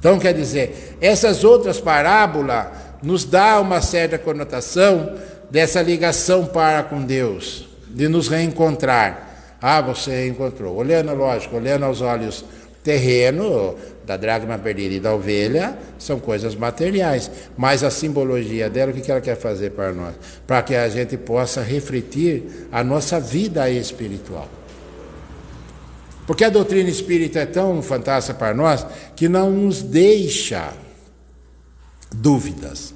Então, quer dizer, essas outras parábolas nos dá uma certa conotação dessa ligação para com Deus, de nos reencontrar. Ah, você encontrou. Olhando, lógico, olhando aos olhos terreno, da dracma perdida e da ovelha, são coisas materiais. Mas a simbologia dela, o que ela quer fazer para nós? Para que a gente possa refletir a nossa vida espiritual. Porque a doutrina espírita é tão fantástica para nós que não nos deixa dúvidas.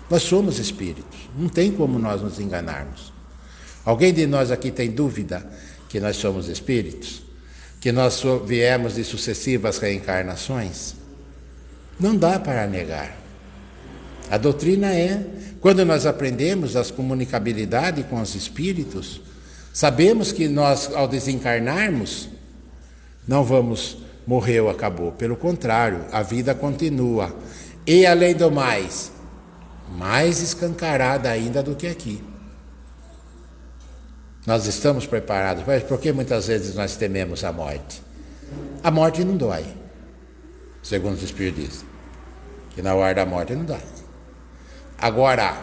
Nós somos espíritos, não tem como nós nos enganarmos. Alguém de nós aqui tem dúvida que nós somos espíritos? Que nós viemos de sucessivas reencarnações? Não dá para negar. A doutrina é, quando nós aprendemos as comunicabilidade com os espíritos, sabemos que nós, ao desencarnarmos, não vamos morrer ou acabou. Pelo contrário, a vida continua. E, além do mais escancarada ainda do que aqui. Nós estamos preparados, mas por que muitas vezes nós tememos a morte? A morte não dói, segundo os Espíritos dizem, que na hora da morte não dói. Agora,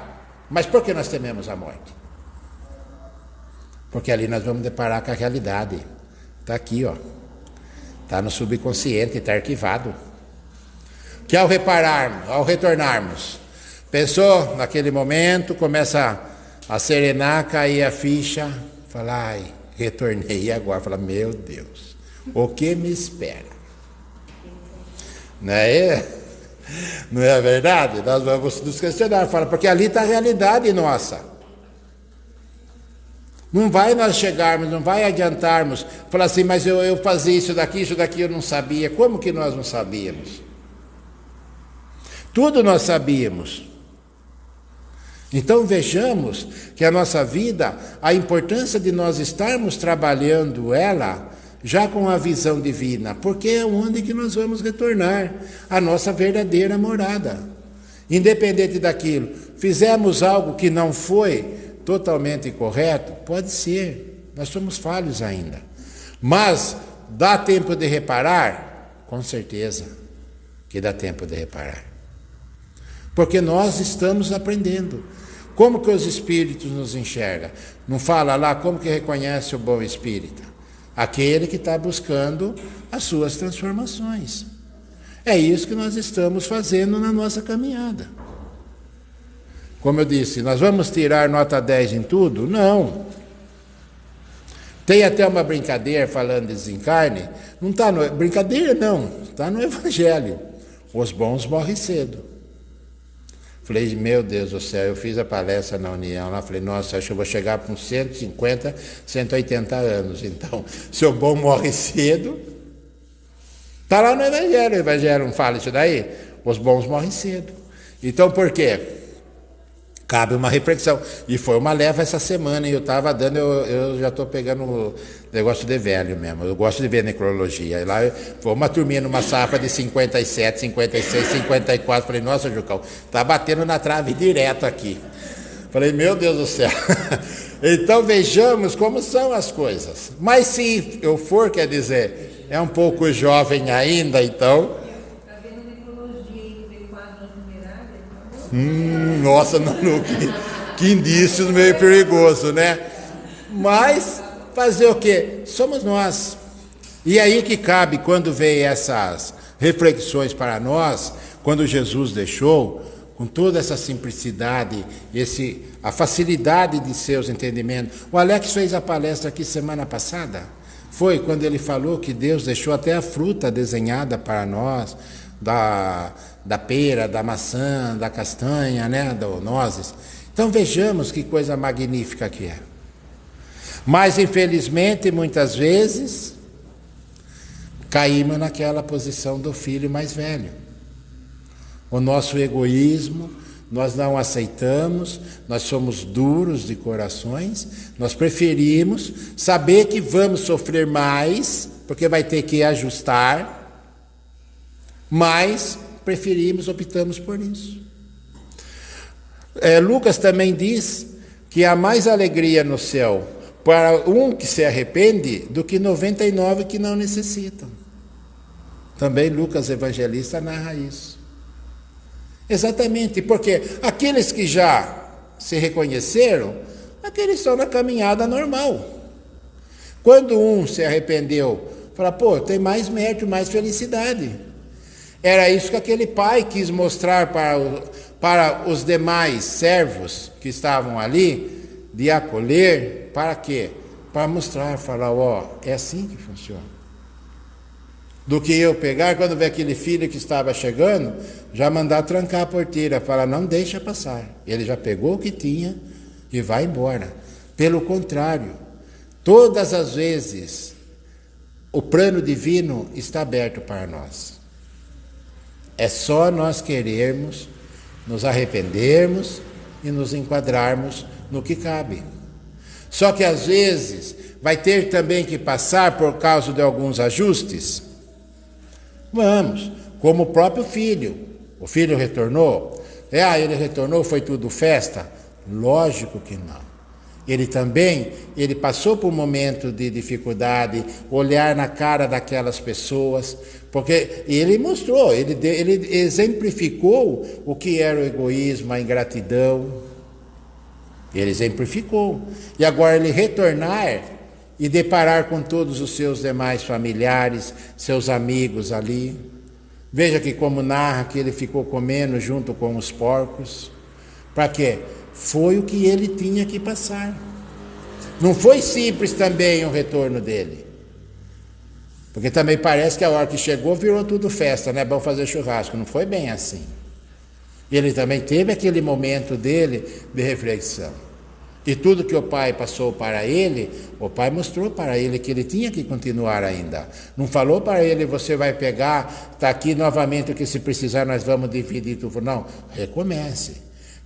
mas por que nós tememos a morte? Porque ali nós vamos deparar com a realidade. Está aqui, ó. Está no subconsciente, está arquivado. Que ao retornarmos, pensou naquele momento, começa a serenar, cair a ficha, falar, ai, retornei e agora, fala, meu Deus, o que me espera? Não é verdade? Nós vamos nos questionar, fala, porque ali está a realidade nossa. Não vai nós chegarmos, não vai adiantarmos, falar assim, mas eu fazia isso daqui eu não sabia. Como que nós não sabíamos? Tudo nós sabíamos. Então vejamos que a nossa vida, a importância de nós estarmos trabalhando ela já com a visão divina, porque é onde que nós vamos retornar, a nossa verdadeira morada. Independente daquilo, fizemos algo que não foi totalmente correto, pode ser, nós somos falhos ainda. Mas dá tempo de reparar? Com certeza que dá tempo de reparar. Porque nós estamos aprendendo. Como que os espíritos nos enxergam? Não fala lá como que reconhece o bom espírita? Aquele que está buscando as suas transformações. É isso que nós estamos fazendo na nossa caminhada. Como eu disse, nós vamos tirar nota 10 em tudo? Não. Tem até uma brincadeira falando de desencarne. Não está no... Brincadeira não, está no Evangelho. Os bons morrem cedo. Falei, meu Deus do céu, eu fiz a palestra na União lá, falei, nossa, acho que eu vou chegar para uns 150, 180 anos. Então, se o bom morre cedo, está lá no Evangelho, o Evangelho não fala isso daí? Os bons morrem cedo. Então, por quê? Cabe uma reflexão. E foi uma leva essa semana, e eu estava dando, eu já estou pegando o negócio de velho mesmo, eu gosto de ver necrologia. E lá foi uma turminha numa safra de 57, 56, 54, falei, nossa, Jucão, tá batendo na trave direto aqui. Falei, meu Deus do céu. Então vejamos como são as coisas. Mas se eu for, quer dizer, é um pouco jovem ainda, então... Nossa, não, que indícios meio perigoso, né? Mas fazer o quê? Somos nós. E aí que cabe, quando veio essas reflexões para nós, quando Jesus deixou, com toda essa simplicidade, a facilidade de seus entendimentos. O Alex fez a palestra aqui semana passada. Foi quando ele falou que Deus deixou até a fruta desenhada para nós, da pera, da maçã, da castanha, né, das nozes. Então vejamos que coisa magnífica que é. Mas infelizmente muitas vezes caímos naquela posição do filho mais velho. O nosso egoísmo, nós não aceitamos, nós somos duros de corações, nós preferimos saber que vamos sofrer mais, porque vai ter que ajustar, mas optamos por isso. Lucas também diz que há mais alegria no céu para um que se arrepende do que 99 que não necessitam. Também Lucas Evangelista narra isso. Exatamente, porque aqueles que já se reconheceram, aqueles estão na caminhada normal. Quando um se arrependeu, fala, pô, tem mais mérito, mais felicidade. Era isso que aquele pai quis mostrar para os demais servos que estavam ali, de acolher, para quê? Para mostrar, falar, ó, é assim que funciona. Do que eu pegar, quando ver aquele filho que estava chegando, já mandar trancar a porteira, falar, não deixa passar. Ele já pegou o que tinha e vai embora. Pelo contrário, todas as vezes, o plano divino está aberto para nós. É só nós querermos, nos arrependermos e nos enquadrarmos no que cabe. Só que às vezes vai ter também que passar por causa de alguns ajustes. Vamos, como o próprio filho. O filho retornou? Ele retornou, foi tudo festa? Lógico que não. Ele passou por um momento de dificuldade, olhar na cara daquelas pessoas, porque ele mostrou, ele exemplificou o que era o egoísmo, a ingratidão. Ele exemplificou. E agora ele retornar e deparar com todos os seus demais familiares, seus amigos ali. Veja que como narra que ele ficou comendo junto com os porcos. Para quê? Foi o que ele tinha que passar. Não foi simples também o retorno dele. Porque também parece que a hora que chegou virou tudo festa, né? Vamos fazer churrasco. Não foi bem assim. Ele também teve aquele momento dele de reflexão. E tudo que o pai passou para ele, o pai mostrou para ele que ele tinha que continuar ainda. Não falou para ele, você vai pegar, está aqui novamente, o que se precisar nós vamos dividir tudo. Não, recomece.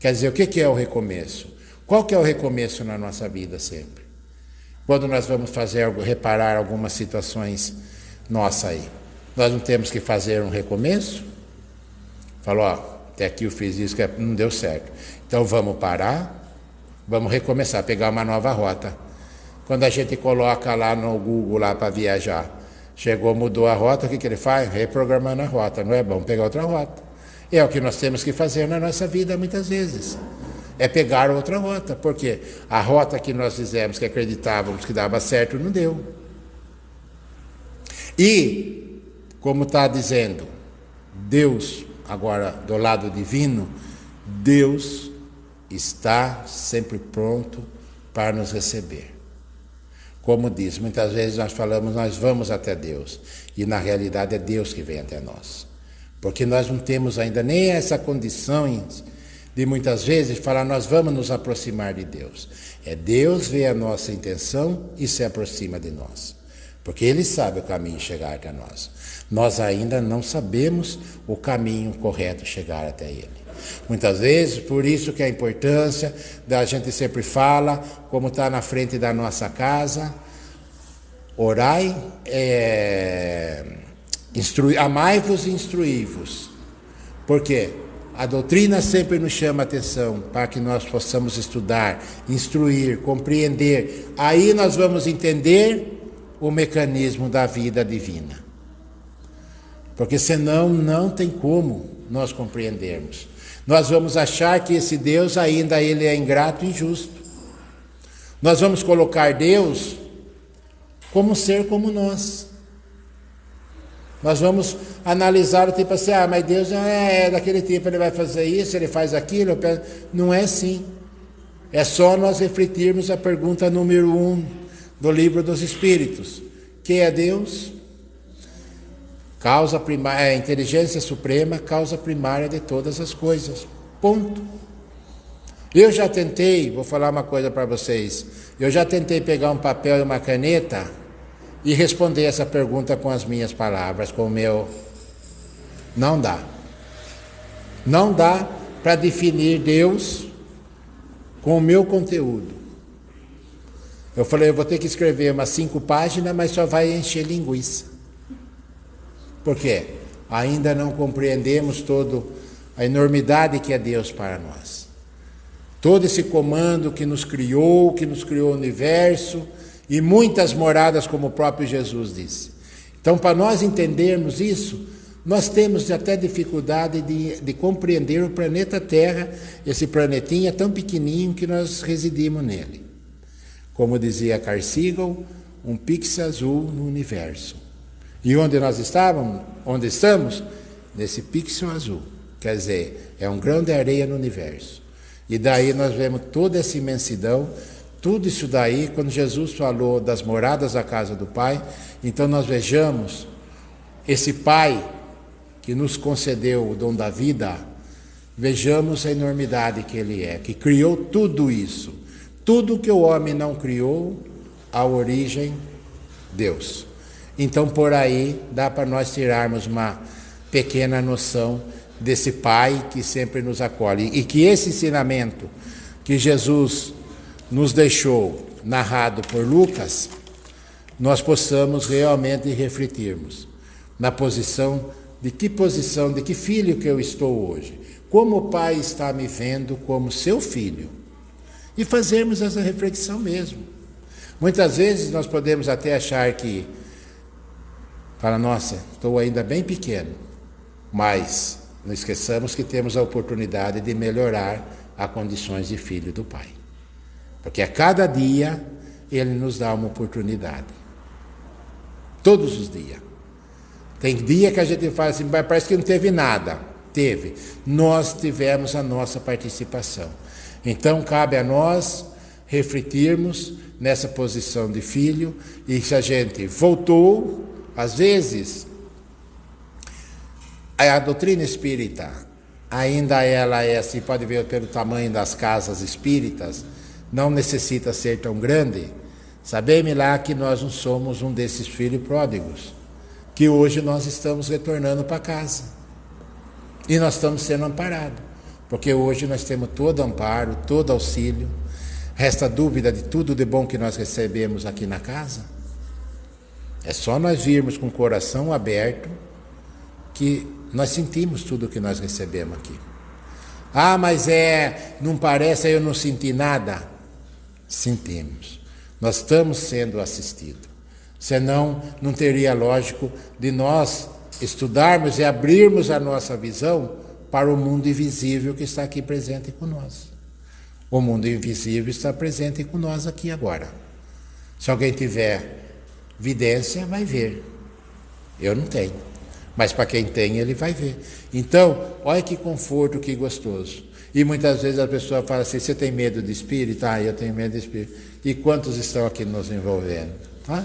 Quer dizer, o que é o recomeço? Qual que é o recomeço na nossa vida sempre? Quando nós vamos reparar algumas situações nossas aí. Nós não temos que fazer um recomeço? Falou, até aqui eu fiz isso, que não deu certo. Então vamos parar. Vamos recomeçar, pegar uma nova rota. Quando a gente coloca lá no Google lá para viajar, chegou, mudou a rota, o que ele faz? Reprogramando a rota, não é bom pegar outra rota. É o que nós temos que fazer na nossa vida muitas vezes. É pegar outra rota, porque a rota que nós fizemos, que acreditávamos que dava certo, não deu. E, como está dizendo, Deus, agora do lado divino, Deus está sempre pronto para nos receber. Como diz, muitas vezes nós falamos, nós vamos até Deus, e na realidade é Deus que vem até nós. Porque nós não temos ainda nem essa condição de muitas vezes falar, nós vamos nos aproximar de Deus. É Deus vê a nossa intenção e se aproxima de nós. Porque Ele sabe o caminho chegar até nós. Nós ainda não sabemos o caminho correto chegar até Ele. Muitas vezes, por isso que a importância da gente sempre fala, como está na frente da nossa casa, orai, amai-vos e instruí-vos. Por quê? A doutrina sempre nos chama a atenção para que nós possamos estudar, instruir, compreender. Aí nós vamos entender o mecanismo da vida divina. Porque senão não tem como nós compreendermos. Nós vamos achar que esse Deus ainda ele é ingrato e injusto. Nós vamos colocar Deus como um ser como nós. Nós vamos analisar o tipo assim, mas Deus é daquele tipo, ele vai fazer isso, ele faz aquilo. Não é assim. É só nós refletirmos a pergunta número 1 do Livro dos Espíritos. Quem é Deus? Causa primária, inteligência suprema, causa primária de todas as coisas. Ponto. Eu já tentei, vou falar uma coisa para vocês, eu já tentei pegar um papel e uma caneta e responder essa pergunta com as minhas palavras, com o meu... Não dá. Não dá para definir Deus com o meu conteúdo. Eu falei, eu vou ter que escrever umas 5 páginas, mas só vai encher linguiça. Por quê? Ainda não compreendemos toda a enormidade que é Deus para nós. Todo esse comando que nos criou o universo e muitas moradas, como o próprio Jesus disse. Então, para nós entendermos isso, nós temos até dificuldade de compreender o planeta Terra, esse planetinha tão pequenininho que nós residimos nele. Como dizia Carl Sagan, um pixel azul no universo. E onde nós estávamos? Onde estamos? Nesse pixel azul. Quer dizer, é um grão de areia no universo. E daí nós vemos toda essa imensidão, tudo isso daí, quando Jesus falou das moradas da casa do Pai, então nós vejamos esse Pai que nos concedeu o dom da vida, vejamos a enormidade que Ele é, que criou tudo isso. Tudo que o homem não criou, a origem, Deus. Então, por aí, dá para nós tirarmos uma pequena noção desse Pai que sempre nos acolhe. E que esse ensinamento que Jesus nos deixou, narrado por Lucas, nós possamos realmente refletirmos na posição, de que filho que eu estou hoje. Como o Pai está me vendo como seu filho. E fazermos essa reflexão mesmo. Muitas vezes nós podemos até achar que, fala, nossa, estou ainda bem pequeno, mas não esqueçamos que temos a oportunidade de melhorar as condições de filho do Pai. Porque a cada dia Ele nos dá uma oportunidade. Todos os dias. Tem dia que a gente fala assim, parece que não teve nada. Teve. Nós tivemos a nossa participação. Então cabe a nós refletirmos nessa posição de filho, e se a gente voltou, às vezes, a doutrina espírita, ainda ela é assim, pode ver pelo tamanho das casas espíritas, não necessita ser tão grande. Sabemos lá que nós não somos um desses filhos pródigos, que hoje nós estamos retornando para casa. E nós estamos sendo amparados, porque hoje nós temos todo amparo, todo auxílio. Resta dúvida de tudo de bom que nós recebemos aqui na casa? É só nós virmos com o coração aberto que nós sentimos tudo que nós recebemos aqui. Ah, mas não parece, eu não senti nada. Sentimos. Nós estamos sendo assistidos. Senão, não teria lógico de nós estudarmos e abrirmos a nossa visão para o mundo invisível que está aqui presente com nós. O mundo invisível está presente com nós aqui agora. Se alguém tiver vidência, vai ver. Eu não tenho. Mas para quem tem, ele vai ver. Então, olha que conforto, que gostoso. E muitas vezes a pessoa fala assim, você tem medo de espírito? Ah, eu tenho medo de espírito. E quantos estão aqui nos envolvendo? Ah?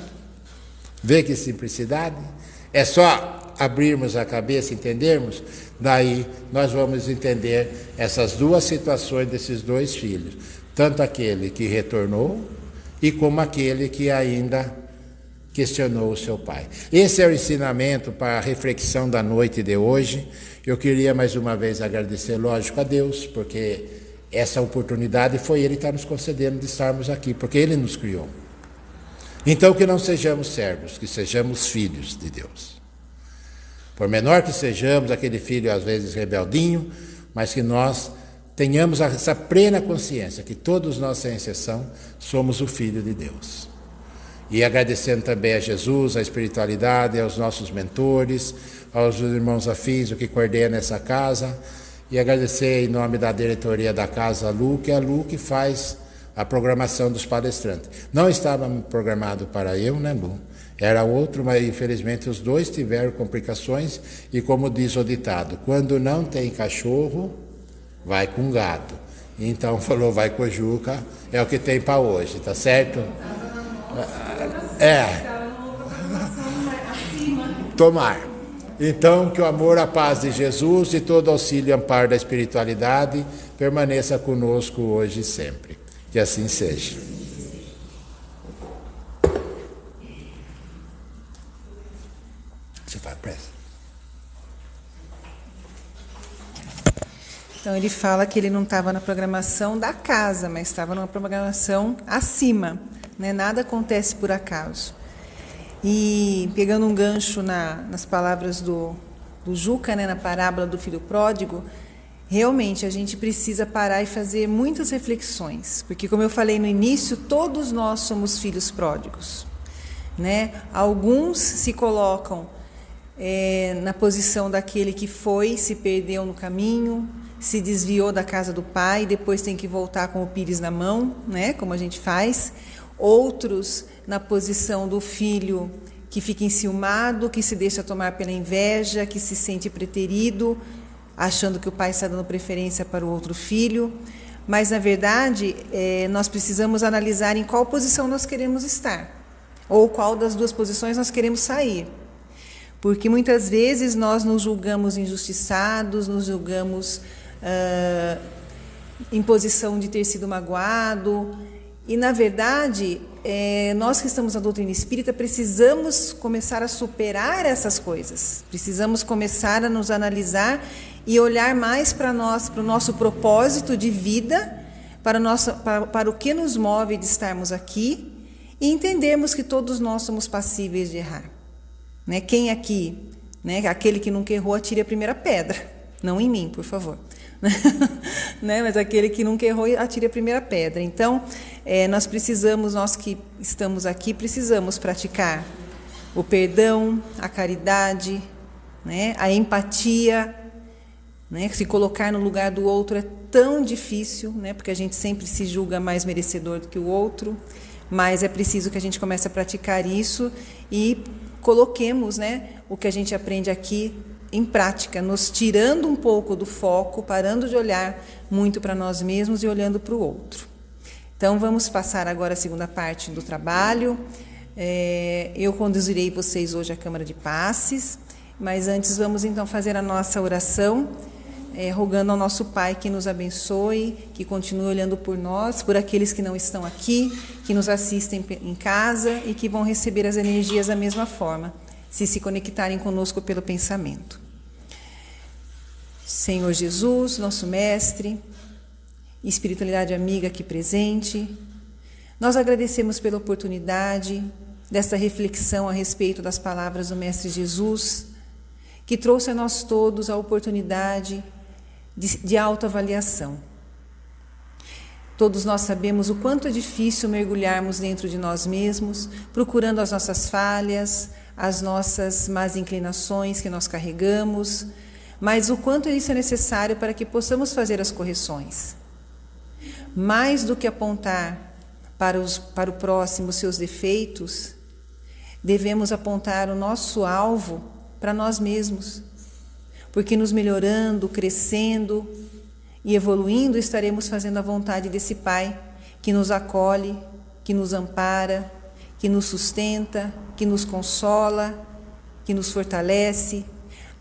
Vê que simplicidade? É só abrirmos a cabeça, entendermos, daí nós vamos entender essas duas situações desses dois filhos, tanto aquele que retornou e como aquele que ainda questionou o seu pai. Esse é o ensinamento para a reflexão da noite de hoje. Eu queria mais uma vez agradecer, lógico, a Deus, porque essa oportunidade foi Ele que está nos concedendo de estarmos aqui, porque Ele nos criou. Então que não sejamos servos, que sejamos filhos de Deus. Por menor que sejamos, aquele filho às vezes rebeldinho, mas que nós tenhamos essa plena consciência que todos nós, sem exceção, somos o Filho de Deus. E agradecendo também a Jesus, a espiritualidade, aos nossos mentores, aos irmãos afins, o que coordena essa casa, e agradecer em nome da diretoria da casa a Lu, que é a Lu que faz a programação dos palestrantes. Não estava programado para eu, né, Lu? Era outro, mas infelizmente os dois tiveram complicações e, como diz o ditado, quando não tem cachorro, vai com gato. Então falou, vai com Juca, é o que tem para hoje, tá certo? Tomar. Então, que o amor, a paz de Jesus e todo auxílio e amparo da espiritualidade permaneça conosco hoje e sempre. Que assim seja. Você faz pressa. Então ele fala que ele não estava na programação da casa, mas estava numa programação acima, né? Nada acontece por acaso. E pegando um gancho nas palavras do Juca, né? Na parábola do filho pródigo, realmente a gente precisa parar e fazer muitas reflexões, porque como eu falei no início, todos nós somos filhos pródigos, né? Alguns se colocam na posição daquele que se perdeu no caminho, se desviou da casa do pai, depois tem que voltar com o pires na mão, né? Como a gente faz. outros na posição do filho que fica enciumado, que se deixa tomar pela inveja, que se sente preterido, achando que o pai está dando preferência para o outro filho. Mas, na verdade, nós precisamos analisar em qual posição nós queremos estar, ou qual das duas posições nós queremos sair. Porque muitas vezes nós nos julgamos injustiçados, nos julgamos em posição de ter sido magoado. E, na verdade, nós que estamos na doutrina espírita precisamos começar a superar essas coisas. Precisamos começar a nos analisar e olhar mais para nós, para o nosso propósito de vida, para o que nos move de estarmos aqui e entendermos que todos nós somos passíveis de errar. Né? Quem aqui, né? Aquele que nunca errou, atire a primeira pedra. Não em mim, por favor. Né? Mas aquele que nunca errou, atire a primeira pedra. Então, nós que estamos aqui, precisamos praticar o perdão, a caridade, né? A empatia, né? Se colocar no lugar do outro é tão difícil, né? Porque a gente sempre se julga mais merecedor do que o outro, mas é preciso que a gente comece a praticar isso e coloquemos, né, o que a gente aprende aqui em prática, nos tirando um pouco do foco, parando de olhar muito para nós mesmos e olhando para o outro. Então, vamos passar agora a segunda parte do trabalho. Eu conduzirei vocês hoje à Câmara de Passes, mas antes vamos então fazer a nossa oração, rogando ao nosso Pai que nos abençoe, que continue olhando por nós, por aqueles que não estão aqui, que nos assistem em casa e que vão receber as energias da mesma forma, se conectarem conosco pelo pensamento. Senhor Jesus, nosso Mestre, espiritualidade amiga aqui presente, nós agradecemos pela oportunidade desta reflexão a respeito das palavras do Mestre Jesus, que trouxe a nós todos a oportunidade de autoavaliação. Todos nós sabemos o quanto é difícil mergulharmos dentro de nós mesmos, procurando as nossas falhas, as nossas más inclinações que nós carregamos, mas o quanto isso é necessário para que possamos fazer as correções. Mais do que apontar para o próximo seus defeitos, devemos apontar o nosso alvo para nós mesmos, porque nos melhorando, crescendo e evoluindo, estaremos fazendo a vontade desse Pai que nos acolhe, que nos ampara, que nos sustenta, que nos consola, que nos fortalece,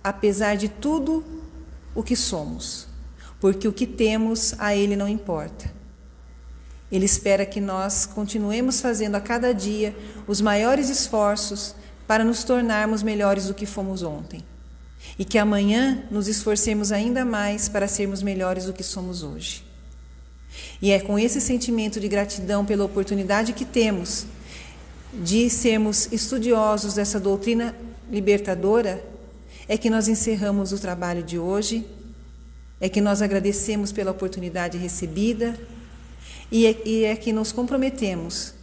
apesar de tudo o que somos, porque o que temos a Ele não importa. Ele espera que nós continuemos fazendo a cada dia os maiores esforços para nos tornarmos melhores do que fomos ontem. E que amanhã nos esforcemos ainda mais para sermos melhores do que somos hoje. E é com esse sentimento de gratidão pela oportunidade que temos de sermos estudiosos dessa doutrina libertadora, é que nós encerramos o trabalho de hoje, é que nós agradecemos pela oportunidade recebida e é que nos comprometemos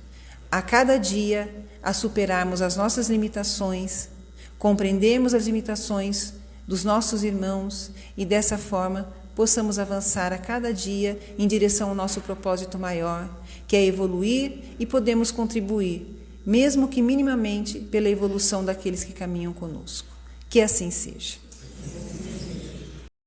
a cada dia a superarmos as nossas limitações, compreendermos as limitações dos nossos irmãos e dessa forma possamos avançar a cada dia em direção ao nosso propósito maior, que é evoluir e podemos contribuir, mesmo que minimamente, pela evolução daqueles que caminham conosco. Que assim seja.